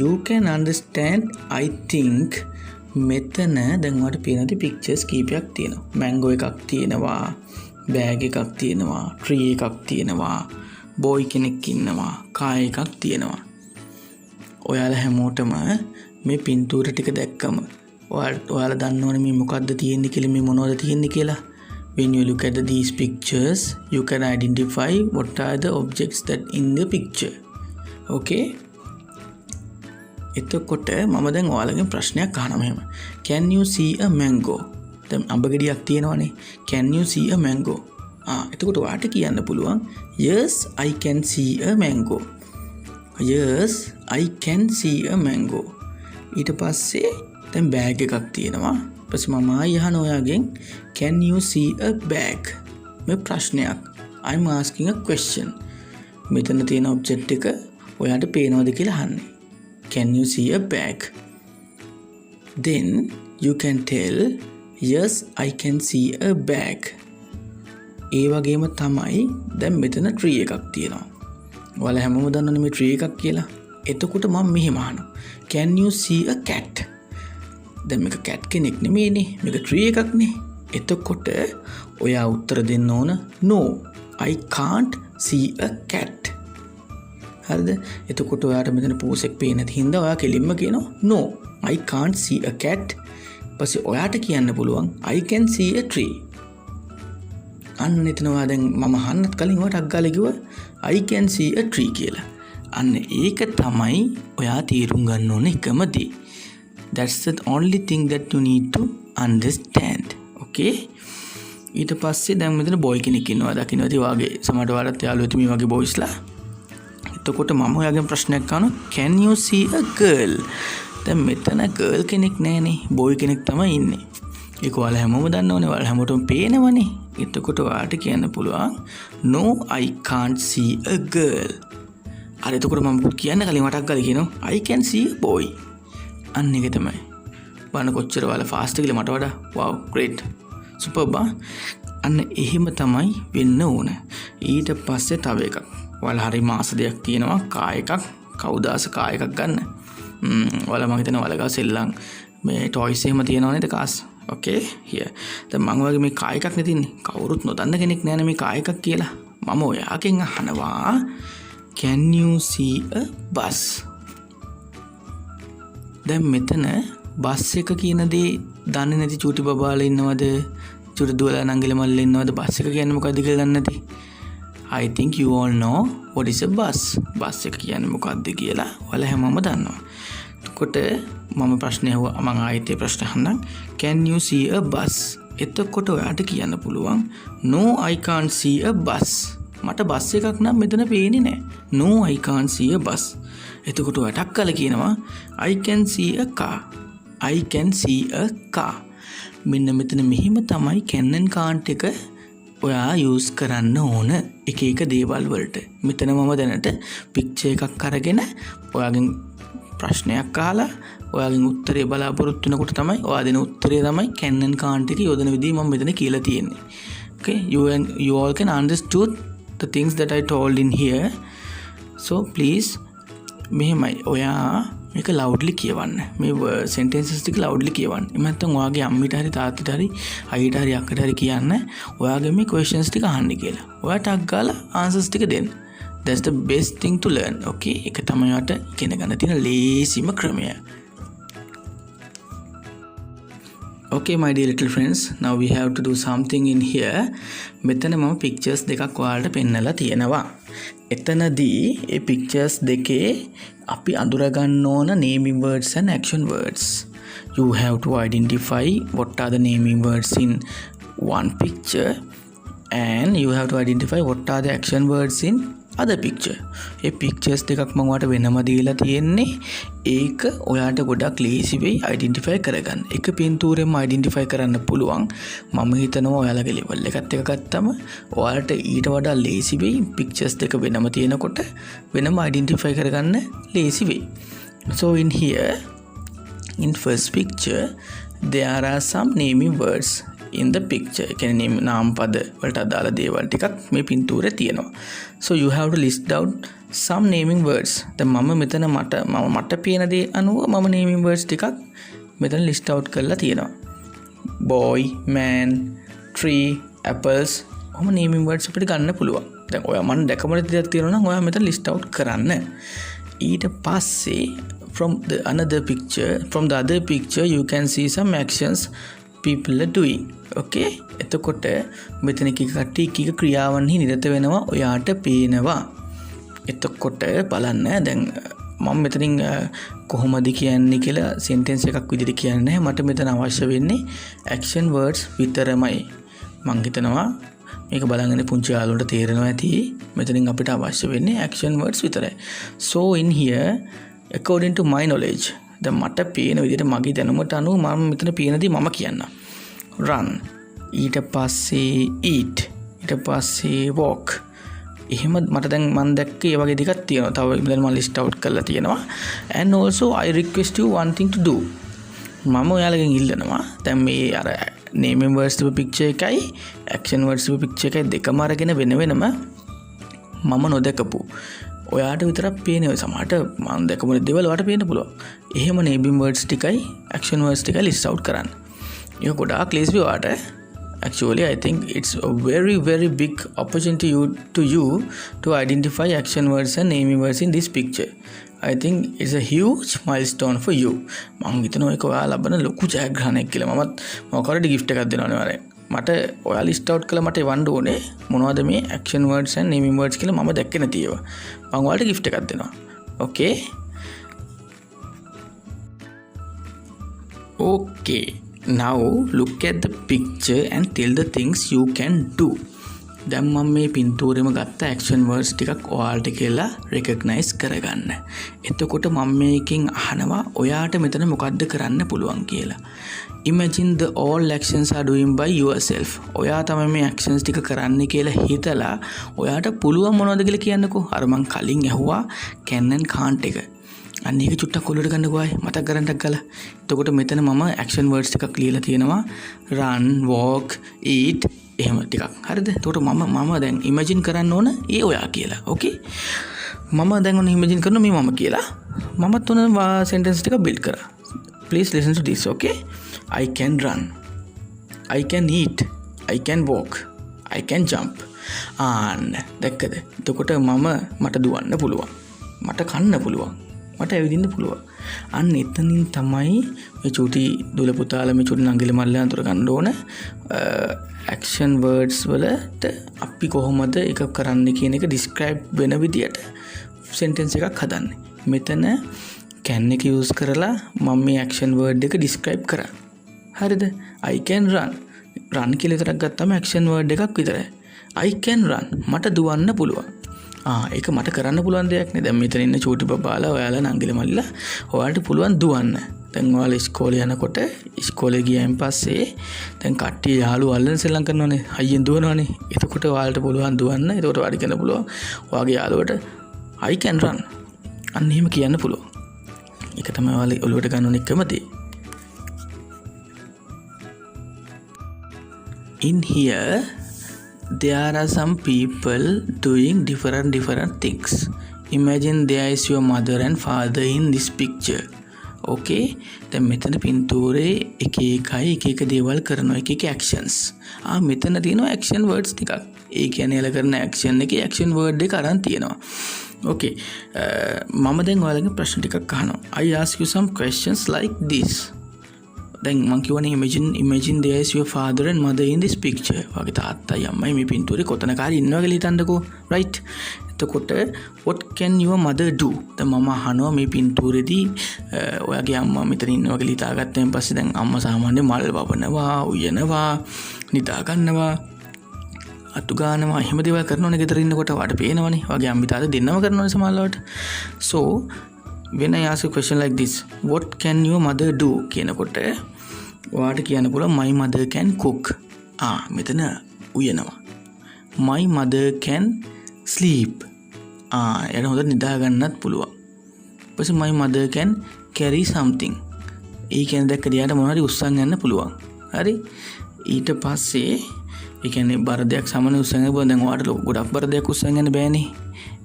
you can understand I think මෙතන දැන් ඔයාලට පේනද pictures කීපයක් තියෙනවා. mango එකක් තියෙනවා, bag එකක් තියෙනවා, tree එකක් තියෙනවා, boy කෙනෙක් ඉන්නවා, car එකක් තියෙනවා. ඔයාලා හැමෝටම මේ පින්තූර ටික දැක්කම ඔයාලා දන්නවනේ මේ මොකද්ද තියෙන්නේ කියලා, මේ මොනවද තියෙන්නේ කියලා. When you look at these pictures, you can identify what are the objects that in the picture. Okay? එතකොට මම දැන් ඔයාලගෙන් ප්‍රශ්නයක් අහනවා මෙහෙම. Can you see a mango? දැන් අඹ ගෙඩියක් තියෙනවනේ. Can you see a mango? එතකොට ඔයාට කියන්න පුළුවන් yes I can see a mango. Yes I can see a mango. ඊට පස්සේ දැන් බෑග් එකක් තියෙනවා. ඊපස්සේ මම ආයෙ අහන ඔයාගෙන් can you see a bag? මේ ප්‍රශ්නයක්. I'm asking a question. මෙතන තියෙන ඔබ්ජෙක්ට් එක ඔයාට පේනවද කියලා අහන්නේ. Can you see a bag? Then you can tell yes I can see a bag. ඒ වගේම තමයි දැන් මෙතන tree එකක් තියෙනවා. ඔයාලා හැමෝම දන්නවනේ මේ tree එකක් කියලා. එතකොට මම මෙහෙම අහනවා. Can you see a cat? දැන් මේක cat කෙනෙක් නෙමෙයිනේ. මේක tree එකක්නේ. එතකොට ඔයා උත්තර දෙන්න ඕන no I can't see a cat. හරිද? එතකොට ඔයාට මෙතන පෝසෙක් පේන නැති හින්දා ඔයා කෙලින්ම කියනවා no I can't see a cat. ඊපස්සේ ඔයාට කියන්න පුළුවන් I can see a tree. අන්න එතන ඔයා දැන් මම අහන්නත් කලින් ඔයාට අග්ගාලා කිව්වා I can see a tree කියලා. අන්න ඒක තමයි ඔයා තේරුම් ගන්න ඕන එකම දේ. That's the only thing that you need to understand. Okay? ඊට පස්සේ දැන් මෙතන boy කෙනෙක් ඉන්නවා. දකින්නද ඒ වගේ සමහරට ඔයාලත් යාළුවෝ ඉතින් මේ වගේ boysලා. එතකොට මම ඔයාගෙන් ප්‍රශ්නයක් අහනවා can you see a girl? දැන් මෙතන girl කෙනෙක් නැහනේ, boy කෙනෙක් තමයි ඉන්නේ. ඒක ඔයාලා හැමෝම දන්නවනේ, ඔයාලා හැමෝටම පේනවනේ. එතකොට ඔයාට කියන්න පුළුවන් no I can't see a girl. අර එතකොට මම කියන්න කලින් මටක් ගාලා කියනවා I can see a boy. අන්න ඒක තමයි. බලන්න කොච්චර ඔයාලා fast කියලා මට වඩා. wow great. superb. අන්න එහෙම තමයි වෙන්න ඕන. ඊට පස්සේ තව එකක්. ඔයාලා හරි මාස දෙයක් තියෙනවා කා එකක් කවුදාස කා එකක් ගන්න. ඔයාලා මම හිතනවා ඔයාලා ගාව සෙල්ලම් මේ ටොයිස් එහෙම තියෙනව නේද කාස්. okay here. දැන් මම වගේ මේ කා එකක් නේ තින්නේ. කවුරුත් නොදන්න කෙනෙක් නෑනේ මේ කා එකක් කියලා. මම ඔයාගෙන් අහනවා can you see a bus? දැන් මෙතන බස් එක කියන දේ දන්නේ නැති චූටි බබාලා ඉන්නවද? චූටි දුවලා නංගිලා මල්ලා ඉන්නවද? බස් එක කියන්නේ මොකද්ද කියලා දන්නේ නැති? I think you all know what is a bus. Bus එක කියන්නේ මොකක්ද කියලා ඔයාලා හැමෝම දන්නවා. එතකොට මම ප්‍රශ්නේ අහුවා මම ආයෙත් ඒ ප්‍රශ්න අහන්නම්. Can you see a bus? එතකොට ඔයාට කියන්න පුළුවන් no I can't see a bus. මට බස් එකක් නම් මෙතන පේන්නේ නැහැ. no I can't see a bus. එතකොට ඔයාට අක්කලා කියනවා I can see a car. I can see a car. මෙන්න මෙතන මෙහිම තමයි can and can't එක ඔයා යූස් කරන්න ඕන එක එක දේවල් වලට. මෙතන මම දැනට පික්චර් එකක් අරගෙන ඔයාගෙන් ප්‍රශ්නයක් අහලා ඔයාගෙන් උත්තරේ බලාපොරොත්තු වෙනකොට තමයි ඔයා දෙන උත්තරේ තමයි can and can't එක යොදන විදිහ මම මෙතන කියලා තියෙන්නේ. Okay, you all can understood the things that I told in here. So please මෙහෙමයි ඔයා මේක loudly කියවන්න. මේ sentences ටික loudly කියවන්න. එහෙම නැත්නම් ඔයාගේ අම්මිට හරි තාත්තට හරි අයියට හරි අක්කට හරි කියන්න ඔයාගේ මේ questions ටික අහන්න කියලා. ඔයාට අග්ගාලා answers ටික දෙන්න. That's the best thing to learn. Okay? ඒක තමයි ඔයාට ඉගෙන ගන්න තියෙන ලේසිම ක්‍රමය. Okay my dear little friends, now we have to do something in here. මෙතන මම pictures දෙකක් ඔයාලට පෙන්නලා තියෙනවා. එතනදී ඒ pictures දෙකේ අපි අඳුර ගන්න ඕන naming words and action words. You have to identify what are the naming words in one picture and you have to identify what are the action words in other picture. A pictures දෙකක් මම ඔයාලට වෙනම දීලා තියෙන්නේ. ඒක ඔයාලට ගොඩක් ලේසි වෙයි identify කරගන්න. එක පින්තූරෙම identify කරන්න පුළුවන්. මම හිතනවා ඔයාලගේ level එකත් එක ගත්තම ඔයාලට ඊට වඩා ලේසි වෙයි pictures දෙක වෙනම තියෙනකොට වෙනම identify කරගන්න ලේසි වෙයි. So in here in first picture there are some naming words in the picture. Can name නාම පද වලට අදාළ දේවල් ටිකක් මේ පින්තූරේ තියෙනවා. So you have to list out some naming words. දැන් මම මෙතන මට පේන දේ අනුව මම naming words ටිකක් මෙතන list out කරලා තියෙනවා. boy, man, tree, apples. ඔහොම naming words අපිට ගන්න පුළුවන්. දැන් ඔයා මම දැකපු දෙයක් තියෙනවා නම් ඔයා මෙතන list out කරන්න. ඊට පස්සේ from the other picture you can see some actions people are doing. okay, එතකොට මෙතන කීක ක්‍රියාවන්හි නිරත වෙනවා ඔයාට පේනවා. එතකොට බලන්න දැන් මම මෙතනින් කොහොමද කියන්නේ කියලා sentence එකක් විදිහට කියන්නේ නැහැ. මට මෙතන අවශ්‍ය වෙන්නේ action words විතරමයි. මම හිතනවා මේක බලන්න පුංචි යාළුවන්ට තේරෙනවා ඇති. මෙතනින් අපිට අවශ්‍ය වෙන්නේ action words විතරයි. so in here according to my knowledge දැන් මට පේන විදිහට මගේ දැනුමට අනුව මම මෙතන පේන දේ මම කියන්නම්. run, ඊට පස්සේ eat, ඊට පස්සේ walk. එහෙම මට දැන් මම දැක්කේ ඒ වගේ දෙකක් තියෙනවා. තව දැන් මම list out කරලා තියෙනවා. and also I request you one thing to do. මම ඔයාලගෙන් ඉල්ලනවා දැන් මේ අර naming words තිබු picture එකයි action words තිබු picture එකයි දෙකම අරගෙන වෙනම මම නොදකපු ඔයාට විතරක් පේන ඔය සමහරට මම දැකපු දේවල් ඔයාට පේන්න පුළුවන්. එහෙම naming words ටිකයි action words ටිකයි list out කරන්න. ඒක ගොඩාක් ලේසි ඔයාට. Actually, I think it's a very big opportunity to you to identify action words and naming words in this picture. I think it's a huge milestone for you. මම හිතනවා ඒක ඔයා ලබන ලොකු ජයග්‍රහණයක් කියලා. මමත් මොකකට gift එකක් දෙනවනේ වරේ. මට ඔයා list out කළා මට එවන්න ඕනේ මොනවද මේ action words and naming words කියලා මම දැක්කේ නැති ඒවා. මම ඔයාලට gift එකක් දෙනවා. Okay? Okay. Now look at the picture and tell the things you can do. දැන් මම මේ පින්තූරෙම ගත්ත action words ටිකක් ඔයාලට කියලා recognize කරගන්න. එතකොට මම මේකෙන් අහනවා ඔයාට මෙතන මොකද්ද කරන්න පුළුවන් කියලා. Imagine the all actions are doing by yourself. ඔයා තමයි මේ actions ටික කරන්නේ කියලා හිතලා ඔයාට පුළුවන් මොනවද කියලා කියන්නකෝ. අර මං කලින් ඇහුවා can and can't එක. අන්න ඒක චුට්ටක් ඔලුවට ගන්නකෝ ආයේ මතක් කරගන්නක් ගාලා. එතකොට මෙතන මම action words ටිකක් ලියලා තියෙනවා. run, walk, eat එහෙම ටිකක්. හරිද? එතකොට මම දැන් imagine කරන්න ඕන ඒ ඔයා කියලා. okay? මම දැන් ඔන්න imagine කරනවා මේ මම කියලා. මමත් ඔන්න sentence ටික build කරා. Please listen to this, okay? I can run. I can eat. I can walk. I can jump. දැක්කද? එතකොට මට දුවන්න පුළුවන්. මට කන්න පුළුවන්. මට ඇවිදින්න පුළුවන්. අන්න එතනින් තමයි මේ චූටි දුල පුතාලා මේ චූටි නංගිල මල්ලන් අතර ගන්න ඕන action words වලට අපි කොහොමද ඒක කරන්න කියන එක describe වෙන විදියට sentence එකක් හදන්නේ. මෙතන can එක use කරලා මම මේ action word එක describe කරා. හරිද? I can run. run කියලා විතරක් ගත්තාම action word එකක් විතරයි. I can run. මට දුවන්න පුළුවන්. ඒක මට කරන්න පුළුවන් දෙයක් නේ. දැන් මෙතන ඉන්න චූටි බබාලා ඔයාලා නංගිල මල්ලිලා ඔයාලට පුළුවන් දුවන්න. දැන් ඔයාලා ඉස්කෝලේ යනකොට ඉස්කෝලේ ගියයින් පස්සේ දැන් කට්ටිය යාළුවෝ අල්ලන සෙල්ලම් කරනවානේ. අයියෙන් දුවනවානේ. එතකොට ඔයාලට පුළුවන් දුවන්න. එතකොට වැඩි කරන්න පුළුවන්. ඔයාගේ යාළුවට I can run. අන්න එහෙම කියන්න පුළුවන්. ඒක තමයි ඔයාලා ඔළුවට ගන්න ඕන එකම දේ. In here there are some people doing different things. Imagine there is your mother and father in this picture. Okay? දැන් මෙතන පින්තූරේ එක එක දේවල් කරනවා එක actions. මෙතන තියෙනවා action words ටිකක්. ඒ කියන්නේ එල කරන action එකේ action word එක අරන් තියෙනවා. Okay. මම දැන් ඔයාලගෙන් ප්‍රශ්න ටිකක් අහනවා. I ask you some questions like this. දැන් මං කියවනේ imagine there is your father and mother in this picture. වගේ තාත්තයි අම්මයි මේ පින්තූරේ කොතනක හරි ඉන්නවා කියලා හිතන්නකෝ. right? එතකොට what can your mother do? දැන් මම අහනවා මේ පින්තූරේදී ඔයාගේ අම්මා මෙතන ඉන්නවා කියලා හිතාගත්තෙන් පස්සේ දැන් අම්මා සාමාන්‍යයෙන් මල් වවනවා, උයනවා, නිදා ගන්නවා, අතු ගන්නවා, එහෙම දේවල් කරනවනේ ගෙදර ඉන්නකොට වාට පේනවනේ. වගේ අම්මි තාත්තා දෙන්නම කරනවනේ සමහරවිට. so when I ask a question like this, what can your mother do කියනකොට ඔයාට කියන්න පුළුවන් my mother can cook. මෙතන උයනවා. my mother can sleep. එයාට හොඳට නිදා ගන්නත් පුළුවන්. ඊපස්සේ my mother can carry something. ඒ කියන්නේ දැක්ක දිහාට මොනවා හරි උස්සන් යන්න පුළුවන්. හරි? ඊට පස්සේ ඒ කියන්නේ බර දෙයක් සමන උස්සන් යන්න පුළුවන්. දැන් ඔයාට ගොඩක් බර දෙයක් උස්සන් යන්න බෑනේ.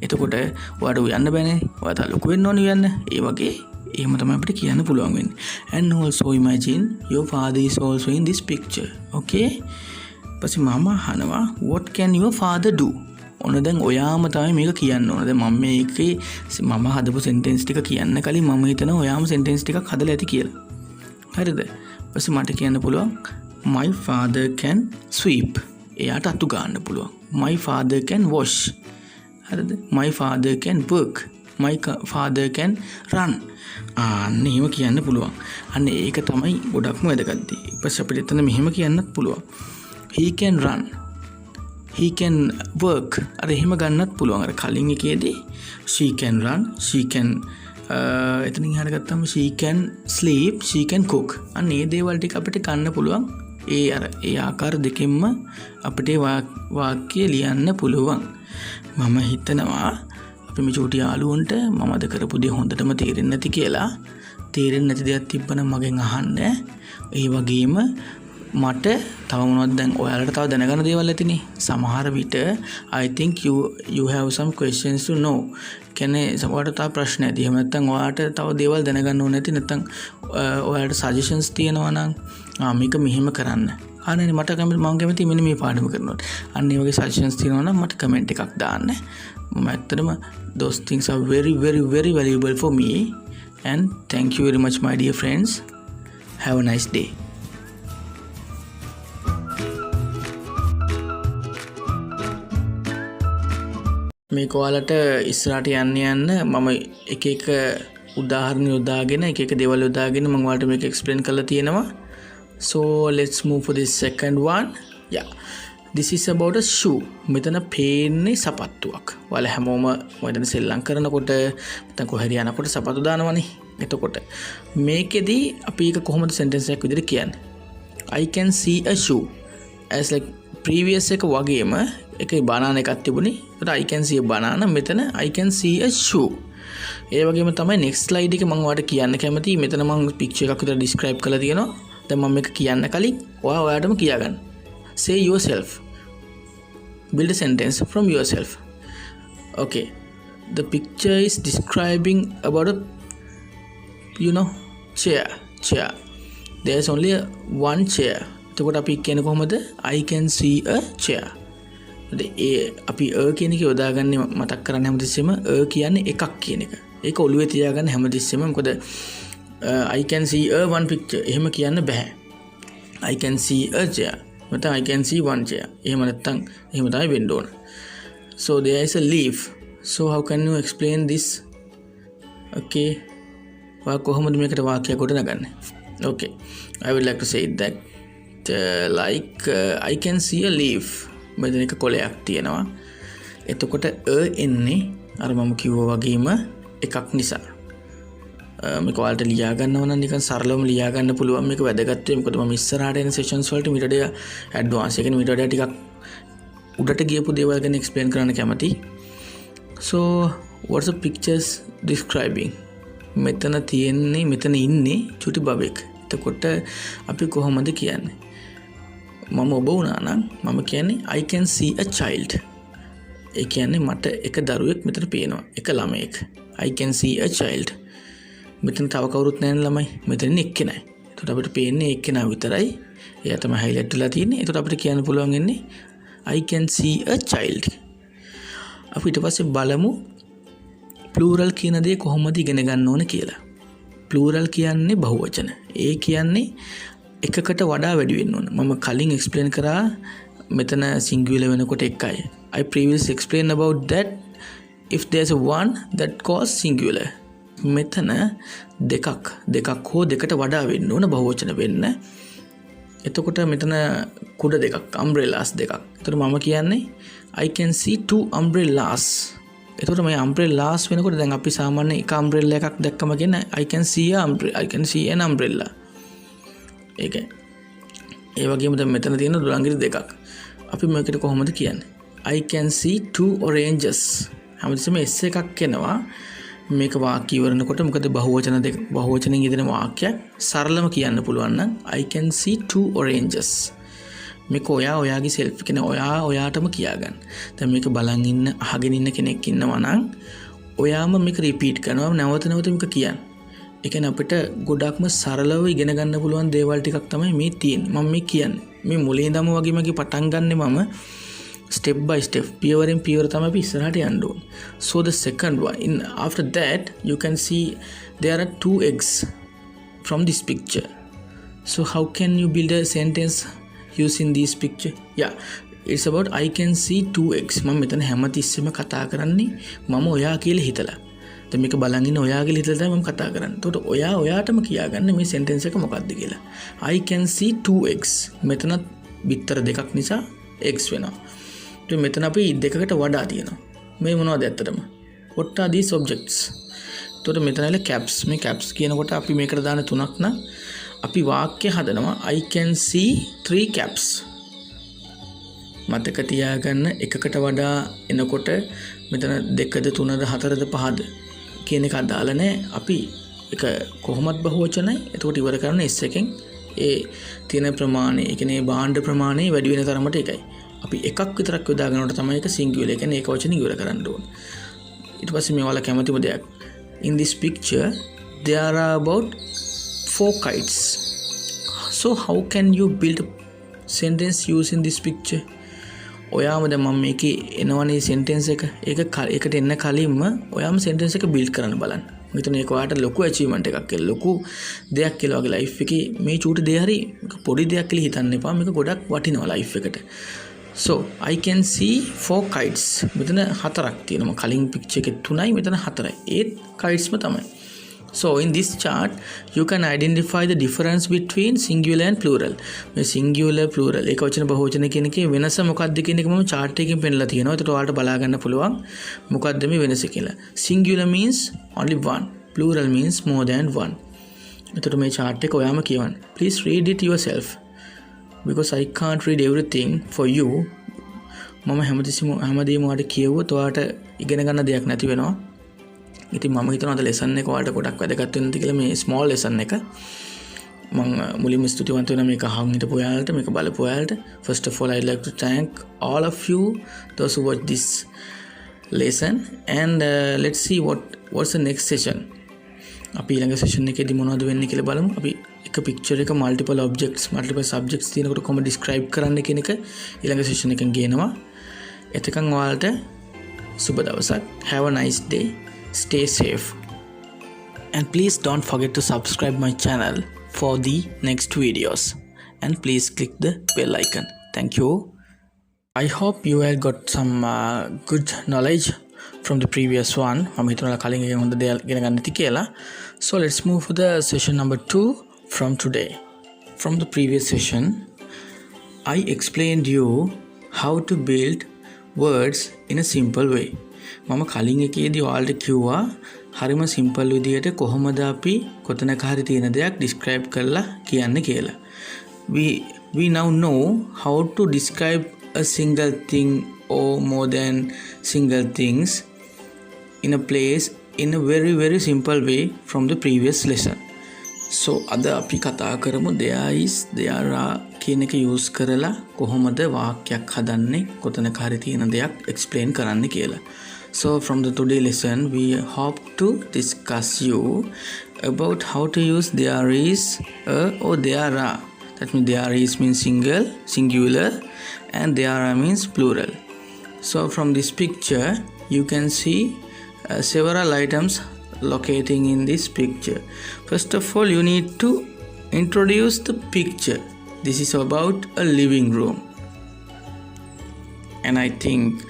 එතකොට ඔයාට උයන්න බෑනේ. ඔයා තා ලොකු වෙන්න ඕනේ උයන්න. ඒ වගේ එහෙම තමයි අපිට කියන්න පුළුවන් වෙන්නේ. And also imagine your father is also in this picture. Okay? පස්සේ මම අහනවා what can your father do? ඔන්න දැන් ඔයාම තමයි මේක කියන්න ඕන. දැන් මම මේකේ මම හදපු සෙන්ටෙන්ස් ටික කියන්න කලින් මම හිතනවා ඔයාම සෙන්ටෙන්ස් ටිකක් හදලා ඇති කියලා. හරිද? ඊපස්සේ මට කියන්න පුළුවන් my father can sweep. එයාට අතු ගන්න පුළුවන්. my father can wash. හරිද? my father can work. my father can run. අන්න එහෙම කියන්න පුළුවන්. අන්න ඒක තමයි ගොඩක්ම වැදගත් දේ. ඊපස්සේ අපිට එතන මෙහෙම කියන්නත් පුළුවන්. he can run. he can work. අර එහෙම ගන්නත් පුළුවන්. අර කලින් එකේදී she can run, she can එතනින් හරියට ගත්තම she can sleep, she can cook. අන්න මේ දේවල් ටික අපිට ගන්න පුළුවන්. ඒ ආකාර දෙකෙන්ම අපිට වාක්‍ය ලියන්න පුළුවන්. මම හිතනවා අපි මේ චූටි යාළුවන්ට මම අද කරපු දේ හොඳටම තේරෙන්නේ නැති කියලා. තේරෙන්නේ නැති දෙයක් තිබ්බනම් මගෙන් අහන්න. ඒ වගේම මට තව මොනවද දැන් ඔයාලට තව දැනගන්න දේවල් ඇතිනේ. සමහර විට I think you have some questions to know. කියන්නේ සමහරට තව ප්‍රශ්න ඇති. එහෙම නැත්නම් ඔයාලට තව දේවල් දැනගන්න ඕනේ නැති. නැත්නම් ඔයාලට suggestions තියෙනවා නම් මේක මෙහෙම කරන්න. අනේ මට මම කැමති මෙන්න මේ පාඩම කරනකොට. අන්න ඒ වගේ suggestions තියෙනවා නම් මට comment එකක් දාන්න. මම ඇත්තටම those things are very very very valuable for me and thank you very much my dear friends. Have a nice day. මේක ඔයාලට ඉස්සරහට යන්න මම එක එක උදාහරණ යොදාගෙන එක එක දේවල් යොදාගෙන මම ඔයාලට මේක explain කරලා තියෙනවා. So let's move for this second one. Yeah. This is about a shoe. මෙතන පේන්නේ සපත්තුවක්. ඔයාලා හැමෝම මෙතන සෙල්ලම් කරනකොට නැත්නම් කොහරි යනකොට සපත්තු දානවනේ. එතකොට මේකෙදි අපි ඒක කොහොමද sentence එකක් විදිහට කියන්නේ? I can see a shoe. As like previous එක වගේම එකේ banana එකක් තිබුණේ. ඒකට I can see a banana. මෙතන I can see a shoe. ඒ වගේම තමයි next slide එකේ මම ඔයාලට කියන්න කැමතියි. මෙතන මම picture එකක් විතර describe කරලා තියෙනවා. දැන් මම මේක කියන්න කලින් ඔයාටම කියාගන්න. Say yourself. Build a sentence from yourself. Okay. The picture is describing about a chair. There's only one chair. එතකොට අපි කියන්නේ කොහොමද? I can see a chair. අපි කියන එක යොදාගන්නේ මතක් කරන්න හැමතිස්සෙම කියන්නේ එකක් කියන එක. ඒක ඔළුවේ තියාගන්න හැමතිස්සෙම. මොකද I can see a one picture. එහෙම කියන්න බෑ. I can see a chair. මත I can see one chair. එහෙම නැත්තම් එහෙම තමයි වෙන්න ඕන. So there is a leaf. So how can you explain this? Okay. කොහොමද මේකට වාක්‍යයක් ගොඩනගන්නේ? Okay. I would like to say that I can see a leaf. මෙතන එක කොළයක් තියෙනවා. එතකොට එන්නේ අර මම කිව්වා වගේම එකක් නිසා. මේක ඔයාලට ලියා ගන්නව නම් නිකන් සරලවම ලියා ගන්න පුළුවන්. මේක වැදගත් වෙයි. මොකද මම ඉස්සරහට එන sessions වලට මීට වඩා advance එකකින් මීට වඩා ටිකක් උඩට ගියපු දේවල් ගැන explain කරන්න කැමතියි. So what's the pictures describing? මෙතන ඉන්නේ චුටි බබෙක්. එතකොට අපි කොහොමද කියන්නේ? මම ඔබ වුණා නම් මම කියන්නේ I can see a child. ඒ කියන්නේ මට එක දරුවෙක් මෙතන පේනවා. එක ළමයෙක්. I can see a child. මෙතන තව කවුරුත් නැහැ ළමයි. මෙතන එක්කෙනයි. එතකොට අපිට පේන්නේ එක්කෙනා විතරයි. එයා තමයි highlight වෙලා තියෙන්නේ. එතකොට අපිට කියන්න පුළුවන් වෙන්නේ I can see a child. අපි ඊට පස්සේ බලමු plural කියන දේ කොහොමද ඉගෙන ගන්න ඕන කියලා. plural කියන්නේ බහුවචන. ඒ කියන්නේ එකකට වඩා වැඩි වෙන්න ඕන. මම කලින් explain කරා මෙතන singular වෙනකොට එකයි. I previously explained about that if there's a one that calls singular. මෙතන දෙකක් හෝ දෙකට වඩා වෙන්න ඕන බහුවචන වෙන්න. එතකොට මෙතන කුඩ දෙකක් umbrellas දෙකක්. එතකොට මම කියන්නේ I can see two umbrellas. එතකොට මේ umbrellas වෙනකොට දැන් අපි සාමාන්‍ය එක umbrella එකක් දැක්කම කියන්නේ I can see an umbrella. ඒක ඒ වගේම දැන් මෙතන තියෙන දුරංගිරි දෙකක්. අපි මේකට කොහොමද කියන්නේ? I can see two oranges. හැමතිස්සෙම S එකක් එනවා. මේක වාක්‍ය ඉවරනකොට මොකද බහුවචනෙන් යෙදෙන වාක්‍යයක් සරලව කියන්න පුළුවන් නම් I can see two oranges. මේක ඔයාගේ self කියන්නේ ඔයාටම කියාගන්න. දැන් මේක බලන් ඉන්න අහගෙන ඉන්න කෙනෙක් ඉන්නවා නම් ඔයාම මේක රිපීට් කරනවා නැවත මේක කියන්න. ඒ කියන්නේ අපිට ගොඩක්ම සරලව ඉගෙන ගන්න පුළුවන් දේවල් ටිකක් තමයි මේ තියෙන්නේ. මම මේ කියන්නේ. මේ මුලින් ඉඳන්ම වගේ මගේ පටන් ගන්නෙ මම step by step පියවරෙන් පියවර තමයි අපි ඉස්සරහට යන්න ඕනේ. So the second one after that you can see there are 2 eggs from this picture. So how can you build a sentence using this picture? Yeah, it's about I can see 2 eggs. මම මෙතන හැමතිස්සෙම කතා කරන්නේ මම ඔයා කියලා හිතලා. දැන් මේක බලන් ඉන්න ඔයා කියලා හිතලා තමයි මම කතා කරන්නේ. එතකොට ඔයාටම කියාගන්න මේ sentence එක මොකක්ද කියලා. I can see 2 eggs. මෙතන බිත්තර දෙකක් නිසා eggs වෙනවා. මෙතන අපි දෙකකට වඩා තියෙනවා. මේ මොනවද ඇත්තටම? what are these objects? එතකොට මෙතනල caps. මේ caps කියනකොට අපි මේකට දාන 3ක් නම් අපි වාක්‍ය හදනවා I can see 3 caps. මතක තියාගන්න එකකට වඩා එනකොට මෙතන 2ද 3ද 4ද 5ද කියන එක අදාළ නැහැ. අපි ඒක කොහොමත් බහුවචනයි. එතකොට ඉවර කරන s එකෙන් ඒ තියෙන ප්‍රමාණය, ඒ කියන්නේ භාණ්ඩ ප්‍රමාණය වැඩි වෙන තරමට එකයි. අපි එකක් විතරක් යොදා ගන්නකොට තමයි ඒක සිංගියුලර්. ඒ කියන්නේ ඒක වචන ඉවර කරන්න ඕන. ඊට පස්සේ මේ වල කැමතිම දෙයක්. In this picture there are about 4 kites. So how can you build a sentence using this picture? ඔයාම දැන් මම මේකේ එනවනේ sentence එක. ඒකට එන්න කලින්ම ඔයාම sentence එක build කරන්න බලන්න. මම හිතන්නේ ඒක ඔයාට ලොකු achievement එකක් කියලා. ලොකු දෙයක් කියලා වගේ life එකේ මේ චූටි දෙය හරි පොඩි දෙයක් කියලා හිතන්න එපා. මේක ගොඩක් වටිනවා life එකට. So I can see 4 kites. මෙතන 4ක් තියෙනවා. කලින් picture එකේ 3යි මෙතන 4යි. ඒ kitesම තමයි. So in this chart you can identify the difference between singular and plural. මේ singular plural ඒකවචන බහුවචන කියන එකේ වෙනස මොකක්ද කියන එක මම chart එකකින් පෙන්නලා තියෙනවා. ඒකට ඔයාලට බලා ගන්න පුළුවන් මොකක්ද මේ වෙනස කියලා. Singular means only one. Plural means more than one. එතකොට මේ chart එක ඔයාම කියවන්න. Please read it yourself. Because I can't read everything for you. මම හැමදේම ඔයාලට කියවුවොත් ඔයාලට ඉගෙන ගන්න දෙයක් නැති වෙනවා. ඉතින් මම හිතනවා අද lesson එක ඔයාලට ගොඩක් වැදගත් වෙනද කියලා මේ small lesson එක. මම මුලින්ම ස්තුතිවන්ත වෙනවා මේක අහන් හිටපු ඔයාලට, මේක බලපු ඔයාලට. First of all I'd like to thank all of you those who watch this lesson and let's see what's the next session. අපි ඊළඟ session එකේදී මොනවද වෙන්නේ කියලා බලමු. අපි එක picture එක multiple objects multiple subjects තියෙනකොට කොහොමද describe කරන්න කියන එක ඊළඟ session එකෙන් ගේනවා. එතකන් ඔයාලට සුබ දවසක්. Have a nice day. Stay safe. And please don't forget to subscribe my channel for the next videos. And please click the bell icon. Thank you. I hope you have got some good knowledge from the previous one. So let's move to the session number 2 from today. From the previous session, I explained you how to build words in a simple way. මම කලින් එකේදී ඔයාලට කිව්වා හරිම simple විදියට කොහොමද අපි කොතනක හරි තියෙන දෙයක් describe කරලා කියන්න කියලා. We now know how to describe a single thing or more than single things in a place in a very very simple way from the previous lesson. So අද අපි කතා කරමු there are කියන එක use කරලා කොහොමද වාක්‍යයක් හදන්නේ කොතනක හරි තියෙන දෙයක් explain කරන්න කියලා. So from the today lesson we hope to discuss you about how to use there is, or there are. That means there is means singular and there are means plural. So from this picture you can see several items locating in this picture. First of all you need to introduce the picture. This is about a living room. And I think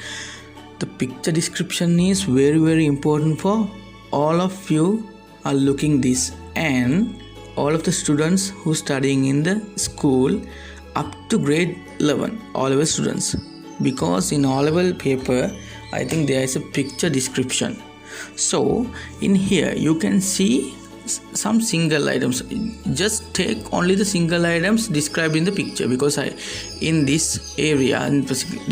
the picture description is very very important for all of you are looking this and all of the students who studying in the school up to grade 11 all level students, because in all level paper I think there is a picture description. So in here you can see some single items. Just take only the single items described in the picture, because in this area, in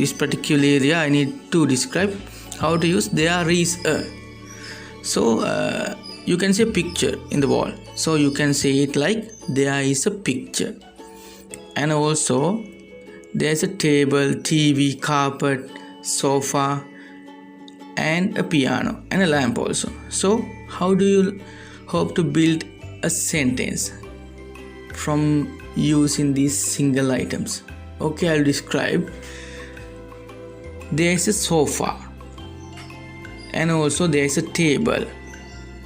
this particular area I need to describe how to use there is a. So you can see a picture in the wall, so you can say it like there is a picture. And also there's a table, TV, carpet, sofa, and a piano and a lamp also. So how do you hope to build a sentence from using these single items? Okay, I'll describe. There is a sofa, and also there is a table,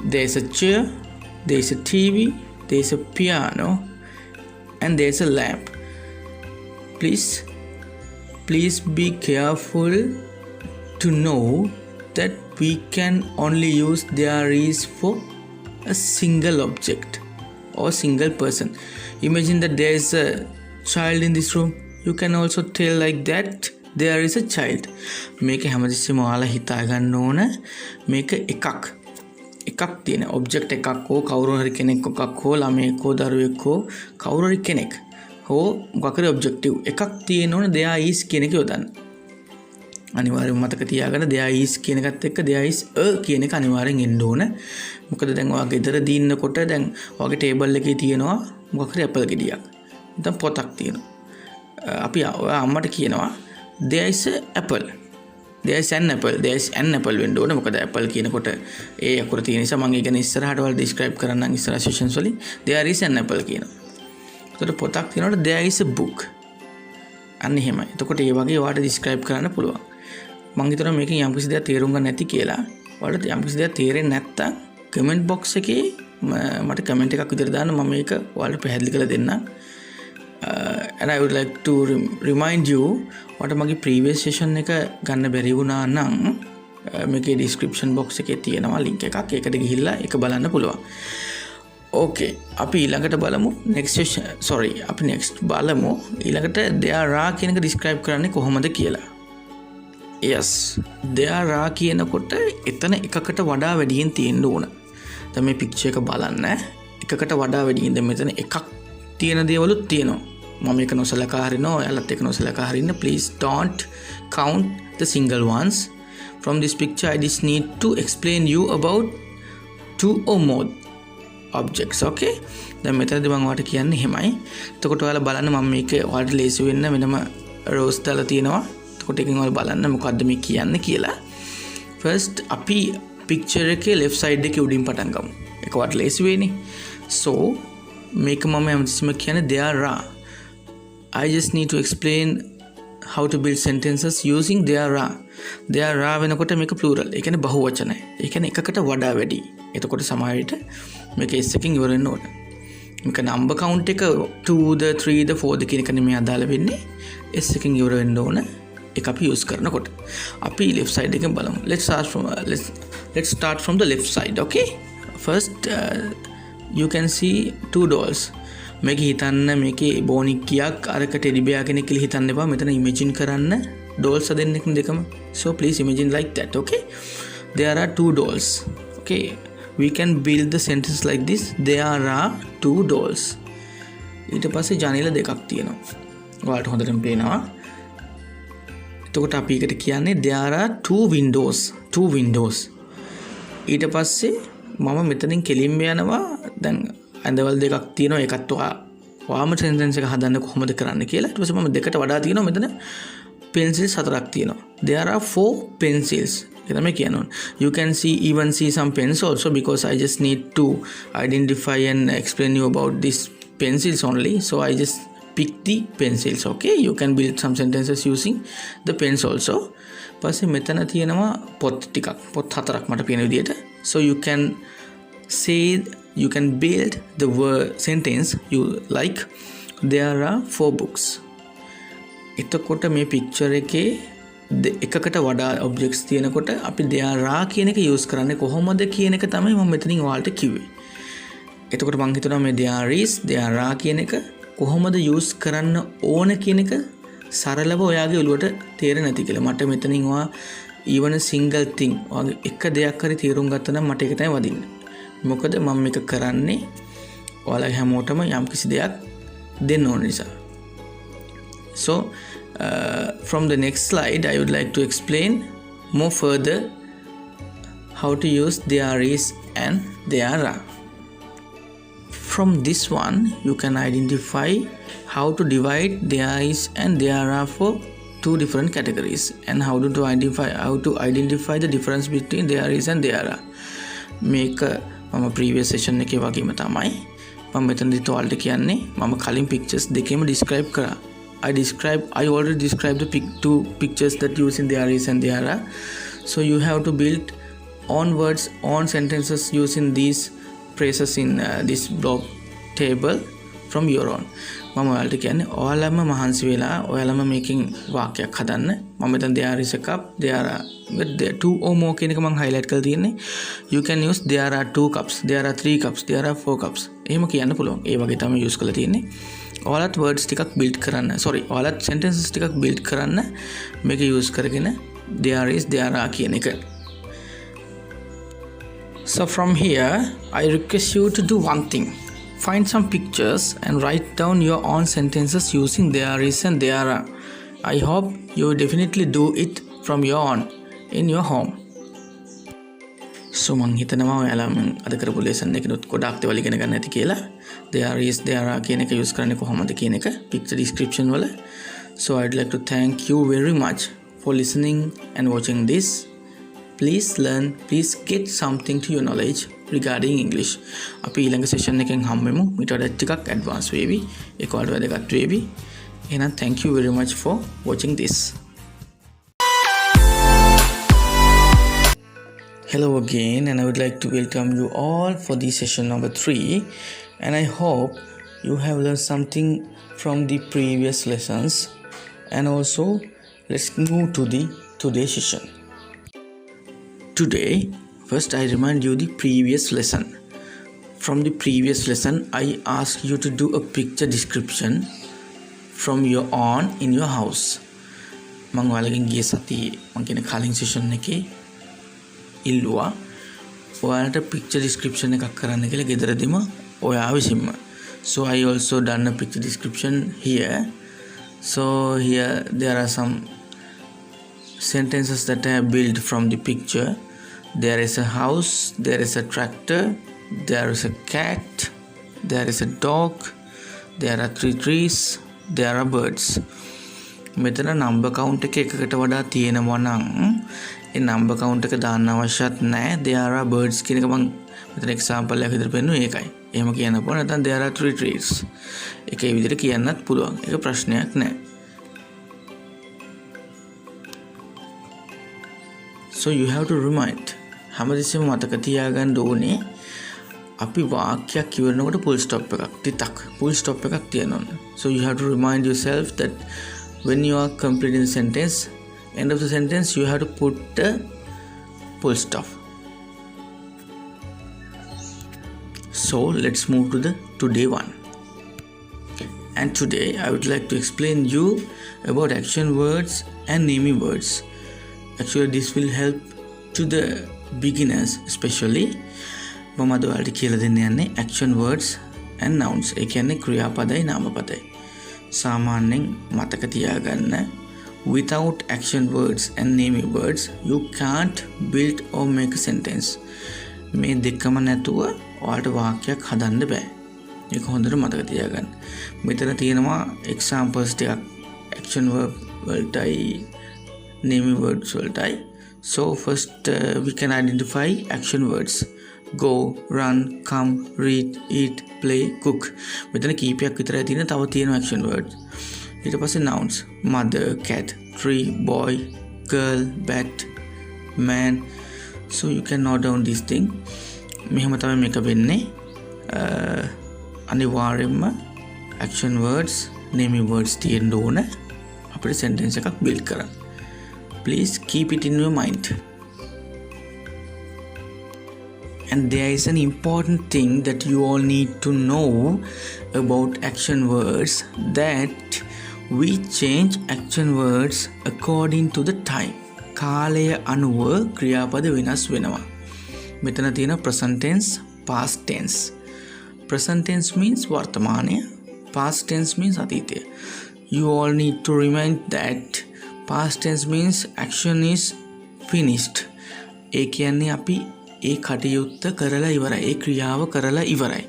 there is a chair, there is a TV, there is a piano, and there is a lamp. Please be careful to know that we can only use there is for a single object or single person. Imagine that there is a child in this room. You can also tell like that there is a child. මේක හැමතිස්සෙම ඔයාලා හිතා ගන්න ඕන මේක එකක් තියෙන object එකක් හෝ කවුරු හරි කෙනෙක් එකක් හෝ ළමයෙක් හෝ දරුවෙක් හෝ කවුරු හරි කෙනෙක් හෝ මොකක් හරි objective එකක් තියෙන ඕන there is කියන එක යොදන්න. අනිවාර්යයෙන්ම මතක තියාගන්න there is කියන එකත් එක්ක there is a කියන එක අනිවාර්යෙන් එන්න ඕන. මොකද දැන් ඔයා ගෙදර දින්නකොට දැන් ඔයාගේ ටේබල් එකේ තියෙනවා මොකක් හරි ඇපල් ගෙඩියක්. නැත්නම් පොතක් තියෙනවා. අපි ඔයා අම්මට කියනවා there is a apple. there is an apple. there is an apple වෙන්න ඕන. මොකද apple කියනකොට ඒ අකුර තියෙන නිසා මම ඒක ගැන ඉස්සරහට ඔයාලා describe කරන්නම් ඉස්සරහ sessions වලින්. there is an apple කියනවා. එතකොට පොතක් තියෙනකොට there is a book. අන්න එහෙමයි. එතකොට ඒ වගේ ඔයාලට describe කරන්න පුළුවන්. මම හිතනවා මේකෙන් යම්කිසි දෙයක් තේරුම් ගන්න නැති කියලා. ඔයාලට යම්කිසි දෙයක් තේරෙන්නේ නැත්නම් comment box එකේ මට comment එකක් විතර දාන්න මම මේක ඔයාලට පැහැදිලි කරලා දෙන්නම්. And I would like to remind you ඔයාලට මගේ previous session එක ගන්න බැරි වුණා නම් මේකේ description box එකේ තියෙනවා link එකක්. ඒකට ගිහිල්ලා ඒක බලන්න පුළුවන්. Okay, අපි ඊළඟට බලමු next session. අපි next බලමු ඊළඟට there are කියන එක describe කරන්නේ කොහොමද කියලා. Yes, there are කියනකොට එතන එකකට වඩා වැඩියෙන් තියෙන්න ඕන. දැන් මේ picture එක බලන්න එකකට වඩා වැඩියෙන් දැන් මෙතන එකක් තියෙන දේවලුත් තියෙනවා. මම මේක නොසලකා හරිනවා. ඔයාලත් ඒක නොසලකා හරින්න. Please don't count the single ones. From this picture I just need to explain you about 2 or more objects. Okay, දැන් මෙතනදී මම ඔයාලට කියන්නේ එහෙමයි. එතකොට ඔයාලා බලන්න මම මේක ඔයාලට ලේසි වෙන්න වෙනම rows දාලා තියෙනවා. එතකොට එකෙන් ඔයාලා බලන්න මොකද්ද මේ කියන්නේ කියලා. First අපි picture එකේ left side එකේ උඩින් පටන් ගමු. ඒක ඔයාලට ලේසි වෙන්නේ. So මේක මම හැමතිස්සෙම කියන්නේ there are. I just need to explain how to build sentences using there are. there are වෙනකොට මේක plural. ඒ කියන්නේ බහුවචනයි. ඒ කියන්නේ එකකට වඩා වැඩි. එතකොට සමහර විට මේක s එකකින් ඉවර වෙන්න ඕන. මේක number count එක 2 the 3 the 4 the කියන එක නෙමෙයි අදාළ වෙන්නේ. s එකකින් ඉවර වෙන්න ඕන. ඒක අපි use කරනකොට. අපි left side එකෙන් බලමු. Let's start from the left side. Okay? First you can see 2 dolls. මේක හිතන්න මේකේ බෝනික්කියක් අරක ටෙඩි බෙයා කෙනෙක් කියලා හිතන්න එපා. මෙතන imagine කරන්න dolls දෙන්නෙක් දෙකම. So please imagine like that. Okay? There are 2 dolls. Okay? We can build the sentence like this. There are 2 dolls. ඊට පස්සේ ජනේල දෙකක් තියෙනවා. ඔයාලට හොඳටම පේනවා. එතකොට අපි එකට කියන්නේ there are 2 windows. 2 windows. ඊට පස්සේ මම මෙතනින් කෙලින්ම යනවා. දැන් ඇඳවල් දෙකක් තියෙනවා. ඒකත් ඔයාම sentence එක හදන්න කොහොමද කරන්න කියලා. ඊට පස්සේ මම දෙකට වඩා තියෙනවා. මෙතන pencils 4ක් තියෙනවා. There are 4 pencils. You can even see some pens also, because I just need to identify and explain you about these pencils only. So I just pick the pencils. Okay, you can build some sentences using the pens also. පස්සේ මෙතන තියෙනවා පොත් ටිකක්. පොත් 4ක් මට පේන විදියට. So you can build the word sentence you like there are 4 books. එතකොට මේ picture එකේ එකකට වඩා objects තියෙනකොට අපි there are කියන එක use කරන්නේ කොහොමද කියන එක තමයි මම මෙතනින් ඔයාලට කිව්වේ. එතකොට මම හිතනවා මේ there is there are කියන එක කොහොමද use කරන්න ඕන කියන එක සරලව ඔයාගේ ඔළුවට තේරෙන්නේ නැති කියලා. මට මෙතනින් ඔයා even a single thing ඔයාගේ එක දෙයක් හරි තේරුම් ගත්තා නම් මට ඒක තමයි වදින්නේ. මොකද මම මේක කරන්නේ ඔයාලා හැමෝටම යම්කිසි දෙයක් දෙන්න ඕන නිසා. So from the next slide I would like to explain more further how to use there is and there are. from this one you can identify how to divide there is and there are for two different categories, and how to identify the difference between there is and there are. මේක මම previous session එකේ වගේම තමයි මම මෙතනදි ඔයාලට කියන්නේ මම කලින් pictures දෙකේම describe කරා. I already described the two pictures that using there is and there are. So you have to build on words, on sentences using these phrases in this block table from your own. මම ඔයාලට කියන්නේ ඔයාලම මහන්සි වෙලා ඔයාලම මේකෙන් වාක්‍යයක් හදන්න. මම මෙතන there is a cup, there are two or more කියන එක මම highlight කරලා තියෙන්නේ. You can use there are 2 cups, there are 3 cups, there are 4 cups. එහෙම කියන්න පුළුවන්. ඒ වගේ තමයි use කරලා තියෙන්නේ. ඔයාලත් words ටිකක් build කරන්න. ඔයාලත් sentences ටිකක් build කරන්න මේක use කරගෙන there is there are කියන එක. So from here I request you to do one thing. Find some pictures and write down your own sentences using there is and there are. I hope you will definitely do it from your own in your home. So මං හිතනවා ඔයාලා මම අද කරපු lesson එකනොත් ගොඩාක් දේවල් ඉගෙන ගන්න ඇති කියලා. There is there are කියන එක use කරන්නේ කොහොමද කියන එක picture description වල. So I'd like to thank you very much for listening and watching this. Please learn, please get something to your knowledge regarding English. අපි ඊළඟ session එකෙන් හම්බෙමු. ඊට වඩා ටිකක් advance වේවි. ඒක වලට වැදගත් වේවි. එහෙනම් thank you very much for watching this. Hello again, and I would like to welcome you all for the session number 3, and I hope you have learned something from the previous lessons. And also let's move to the today's session. Today, first I remind you the previous lesson. From the previous lesson, I asked you to do a picture description from your own in your house. මම ඔයාලගෙන් ගිය සතියේ මම කියන කලින් session එකේ ඉල්ලුවා ඔයාලට picture description එකක් කරන්න කියලා ගෙදරදීම ඔයා විසින්ම. So I also done a picture description here. So here there are some sentences that I have built from the picture. There is a house, there is a tractor, there is a cat, there is a dog, there are 3 trees, there are birds. මෙතන number count එක එකකට වඩා තියෙනවා නම් ඒ number count එක දාන්න අවශ්‍යත් නැහැ. There are birds කියන එක මම මෙතන example එකක් විදිහට පෙන්නනවා ඒකයි. එහෙම කියන්න පුළුවන්. නැත්නම් there are 3 trees. ඒක ඒ විදිහට කියන්නත් පුළුවන්. ඒක ප්‍රශ්නයක් නැහැ. So you have to remind. හැමදෙස්සෙම මතක තියාගන්න ඕනේ අපි වාක්‍යයක් කියවනකොට full stop එකක් තිතක් full stop එකක් තියනවා. So you have to remind yourself that when you are completing the sentence, end of the sentence you have to put the full stop. So let's move to the today one. And today I would like to explain you about action words and naming words. Actually this will help to the beginners especially. මම අද ඔයාලට කියලා දෙන්න යන්නේ action words and nouns. ඒ කියන්නේ ක්‍රියාපදයි නාමපදයි. සාමාන්‍යයෙන් මතක තියාගන්න without action words and naming words you can't build or make a sentence. මේ දෙකම නැතුව ඔයාලට වාක්‍යයක් හදන්න බෑ. ඒක හොඳට මතක තියාගන්න. මෙතන තියෙනවා examples ටිකක් action verb වලටයි naming words වලටයි. So first we can identify action words. Go, run, come, read, eat, play, cook. මෙතන කීපයක් විතරයි තියෙන. තව තියෙනවා action words. ඊට පස්සේ nouns. Mother, cat, tree, boy, girl, bat, man. So you can note down this thing. මෙහෙම තමයි මේක වෙන්නේ. අනිවාර්යයෙන්ම action words, naming words තියෙන්න ඕන අපිට sentence එකක් build කරන්න. Please keep it in your mind. And there is an important thing that you all need to know about action words, that we change action words according to the time. කාලය අනුව ක්‍රියාපද වෙනස් වෙනවා. මෙතන තියෙන present tense, past tense. Present tense means වර්තමානය, past tense means අතීතය. You all need to remind that past tense means action is finished. ඒ කියන්නේ අපි ඒ කටයුත්ත කරලා ඉවරයි. ඒ ක්‍රියාව කරලා ඉවරයි.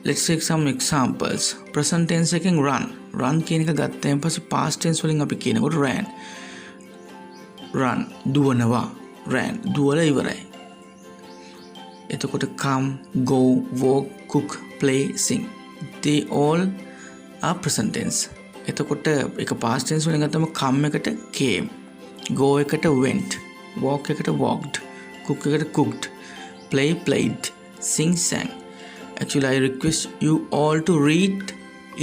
let's take some examples. Present tense එකෙන් run කියන එක ගත්තයින් පස්සේ past tense වලින් අපි කියනකොට run දුවනවා, ran දුවලා ඉවරයි. එතකොට come, go, walk, cook, play, sing, they all are present tense. එතකොට ඒක past tense වලින් ගත්තම come එකට came, go එකට went, walk එකට walked, cook එකට cooked, play played, sing sang. Actually I request you all to read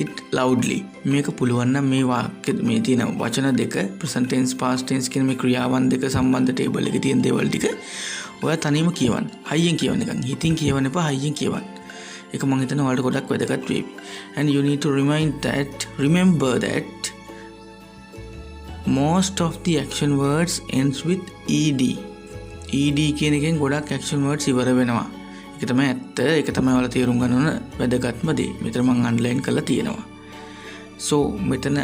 it loudly. මේක පුළුවන් නම් මේ වාක්‍ය මේ තියෙන වචන දෙක present tense past tense කියන මේ ක්‍රියාවන් දෙක සම්බන්ධ ටේබල් එකේ තියෙන දේවල් ටික ඔයා තනියම කියවන්න. හයියෙන් කියවන්න නිකන්. හිතින් කියවන්න එපා, හයියෙන් කියවන්න. ඒක මම හිතනවා ඔයාලට ගොඩක් වැදගත් වෙයි. And you need to remember that most of the action words ends with ed. ed කියන එකෙන් ගොඩක් action words ඉවර වෙනවා. ඒක තමයි ඇත්ත. ඒක තමයි ඔයාලා තේරුම් ගන්න ඕන වැදගත්ම දේ. මෙතන මම අන්ඩර්ලයින් කරලා තියෙනවා. So මෙතන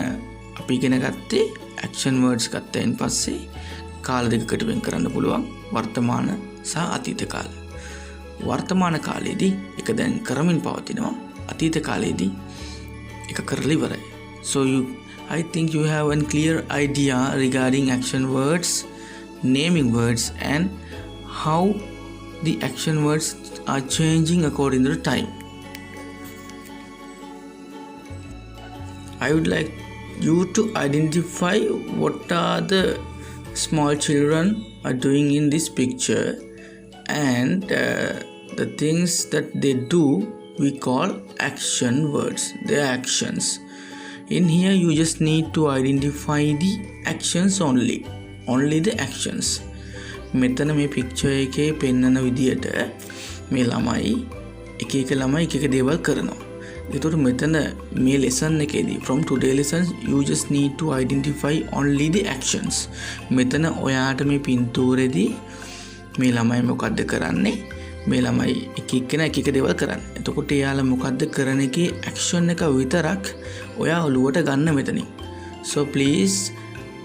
අපි ඉගෙන ගත්තේ action words ගත්තයින් පස්සේ කාල දෙකකට වෙන් කරන්න පුළුවන් වර්තමාන සහ අතීත කාල. වර්තමාන කාලයේදී එක දැන් කරමින් පවතිනවා. අතීත කාලයේදී එක කරලා ඉවරයි. So I think you have a clear idea regarding action words, naming words and how the action words are changing according to time. I would like you to identify what are the small children are doing in this picture, and the things that they do we call action words. They are actions. In here you just need to identify the actions only the actions. මෙතන මේ picture එකේ පෙන්නන විදියට මේ ළමයි එක ළමයි එක දේවල් කරනවා. ඒතකොට මෙතන මේ lesson එකේදී from today lesson you just need to identify only the actions. මෙතන ඔයාට මේ පින්තූරෙදී මේ ළමයි මොකද්ද කරන්නේ? මේ ළමයි එක දේවල් කරන්නේ. එතකොට එයාලා මොකද්ද කරන එකේ action එක විතරක් ඔයා ඔලුවට ගන්න මෙතනින්. So please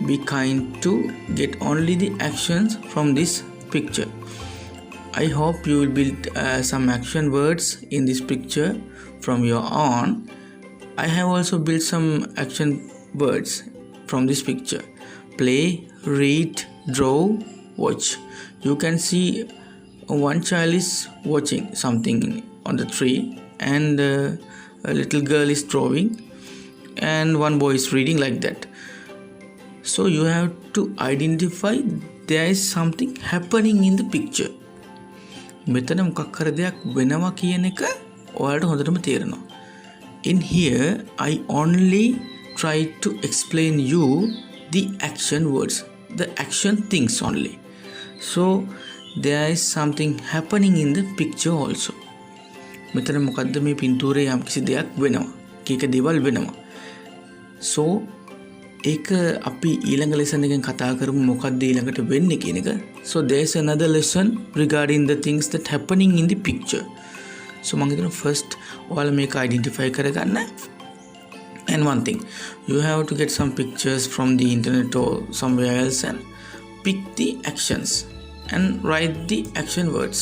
be kind to get only the actions from this picture. I hope you will build some action words in this picture from your own. I have also built some action words from this picture. Play, read, draw, watch. You can see one child is watching something on the tree, and a little girl is drawing, and one boy is reading, like that. So you have to identify there is something happening in the picture. මෙතන මොකක් හරි දෙයක් වෙනවා කියන එක ඔයාලට හොඳටම තේරෙනවා. In here I only try to explain you the action words, the action things only. So there is something happening in the picture also. මෙතන මොකද්ද මේ පින්තූරේ යම්කිසි දෙයක් වෙනවා. කීක දේවල් වෙනවා. So ඒක අපි ඊළඟ lesson එකෙන් කතා කරමු මොකද්ද ඊළඟට වෙන්නේ කියන එක. So there is another lesson regarding the things that happening in the picture. So මම හිතනවා first ඔයාලා මේක identify කරගන්න. And one thing, you have to get some pictures from the internet or somewhere else and pick the actions and write the action words.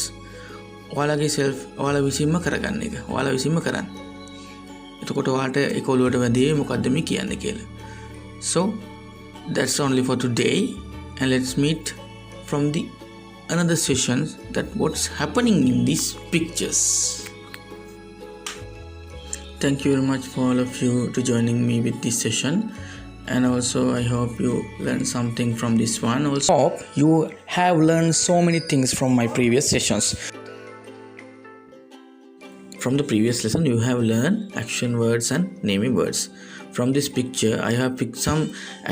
ඔයාලගේ ඔයාලා විසින්ම කරගන්න එක. ඔයාලා විසින්ම කරන්න. එතකොට ඔයාලට ඒක ඔළුවට වැදේ මොකද්ද මේ කියන්නේ කියලා. So that's only for today, and let's meet from the another sessions that what's happening in these pictures. Thank you very much for all of you to joining me with this session, and also I hope you learned something from this one. Also hope you have learned so many things from my previous sessions. From the previous lesson you have learned action words and naming words. From this picture I have picked some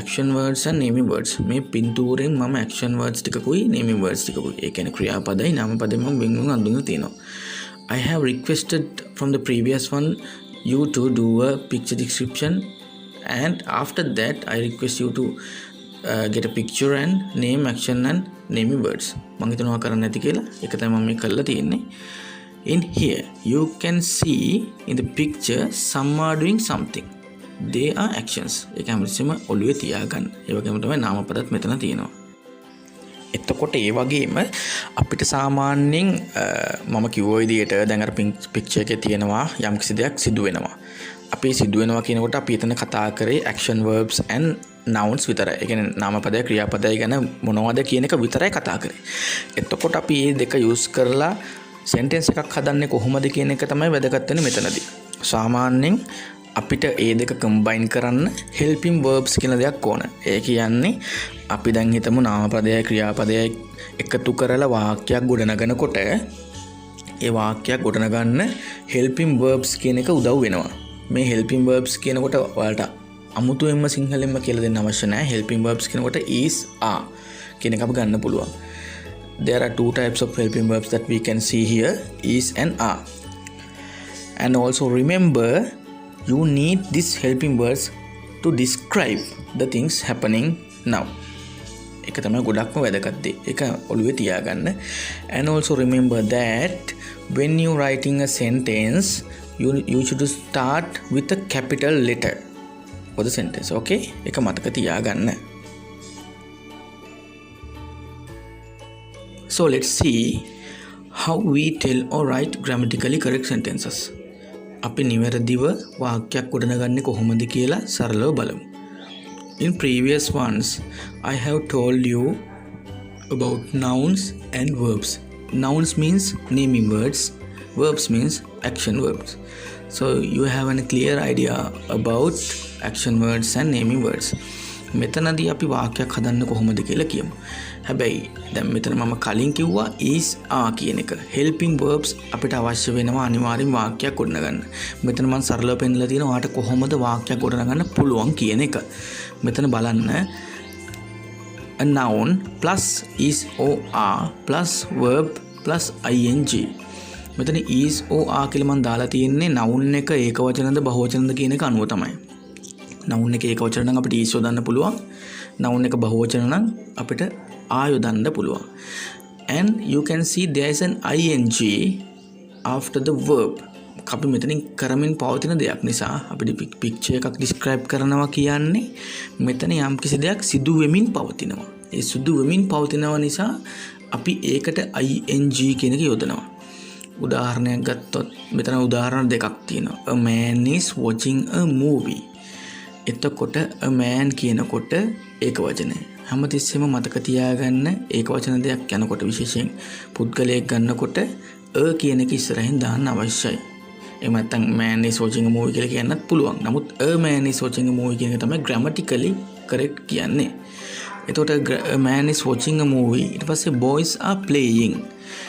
action words and naming words. මේ පින්තූරෙන් මම action words ටිකකුයි naming words ටිකකුයි. ඒ කියන්නේ ක්‍රියාපදයි නාමපදයි මම වෙන්වෙන් අඳුනලා තියෙනවා. I have requested from the previous one you to do a picture description, and after that I request you to get a picture and name action and naming words. මම හිතනවා කරන්න ඇති කියලා. ඒක තමයි මම මේ කරලා තියෙන්නේ. In here you can see in the picture some are doing something. They are actions. ඒක හැමතිස්සෙම ඔළුවේ තියාගන්න. ඒ වගේම තමයි නාමපදත් මෙතන තියෙනවා. එතකොට ඒ වගේම අපිට සාමාන්‍යයෙන් මම කිව්ව විදිහට දැන් අර පික්චර් එකේ තියෙනවා යම්කිසි දෙයක් සිදු වෙනවා. අපි සිදු වෙනවා කියනකොට අපි එතන කතා කරේ action verbs and nouns විතරයි. ඒ කියන්නේ නාමපදය ක්‍රියාපදය ගැන මොනවද කියන එක විතරයි කතා කරේ. එතකොට අපි මේ දෙක use කරලා sentence එකක් හදන්නේ කොහොමද කියන එක තමයි වැදගත් වෙන්නේ මෙතනදී. සාමාන්‍යයෙන් අපිට ඒ දෙක combine කරන්න helping verbs කියන දෙයක් ඕන. ඒ කියන්නේ අපි දැන් හිතමු නාමපදයයි ක්‍රියාපදයයි එකතු කරලා වාක්‍යයක් ගොඩනගනකොට ඒ වාක්‍යයක් ගොඩනගන්න helping verbs කියන එක උදව් වෙනවා. මේ helping verbs කියනකොට ඔයාලට අමුතුවෙන්ම සිංහලෙන්ම කියලා දෙන්න අවශ්‍ය නැහැ. helping verbs කියනකොට is are කියන එක අප ගන්න පුළුවන්. There are two types of helping verbs that we can see here, is and are. And also remember, you need these helping words to describe the things happening now. ඒක තමයි ගොඩක්ම වැදගත් දේ. ඒක ඔළුවේ තියාගන්න. And also remember that when you writing a sentence, you should start with a capital letter for the sentence. Okay? ඒක මතක තියාගන්න. So let's see how we tell or write grammatically correct sentences. අපි නිවැරදිව වාක්‍යයක් ගොඩනගන්නේ කොහොමද කියලා සරලව බලමු. In previous ones, I have told you about nouns and verbs. Nouns means naming words. Verbs means action verbs. So you have a clear idea about action words and naming words. මෙතනදී අපි වාක්‍යයක් හදන්න කොහොමද කියලා කියමු. හැබැයි දැන් මෙතන මම කලින් කිව්වා is are කියන එක. helping verbs අපිට අවශ්‍ය වෙනවා අනිවාර්යෙන් වාක්‍යයක් ගොඩනගන්න. මෙතන මම සරලව පෙන්නලා තියෙනවා ඔයාට කොහොමද වාක්‍යයක් ගොඩනගන්න පුළුවන් කියන එක. මෙතන බලන්න a noun plus is or are plus verb plus ing. මෙතන is or are කියලා මම දාලා තියෙන්නේ noun එක ඒකවචනද බහුවචනද කියන එක අනුව තමයි. noun එක ඒකවචන නම් අපිට is යොදන්න පුළුවන්. noun එක බහුවචන නම් අපිට are යොදන්න පුළුවන්. And you can see there is an ing after the verb. අපි මෙතනින් කරමින් පවතින දෙයක් නිසා අපිට picture එකක් describe කරනවා කියන්නේ මෙතන යම් කිසි දෙයක් සිදු වෙමින් පවතිනවා. ඒ සිදු වෙමින් පවතිනවා නිසා අපි ඒකට ing කියන එක යොදනවා. උදාහරණයක් ගත්තොත් මෙතන උදාහරණ දෙකක් තියෙනවා. A man is watching a movie. එතකොට a man කියනකොට ඒක වචනය. හැමතිස්සෙම මතක තියාගන්න ඒක වචන දෙයක් යනකොට විශේෂයෙන් පුද්ගලයෙක් ගන්නකොට a කියන එක ඉස්සරහින් දාන්න අවශ්‍යයි. එහෙම නැත්නම් man is watching a movie කියලා කියන්නත් පුළුවන්. නමුත් a man is watching a movie කියන එක තමයි grammatically correct කියන්නේ. එතකොට a man is watching a movie ඊට පස්සේ boys are playing.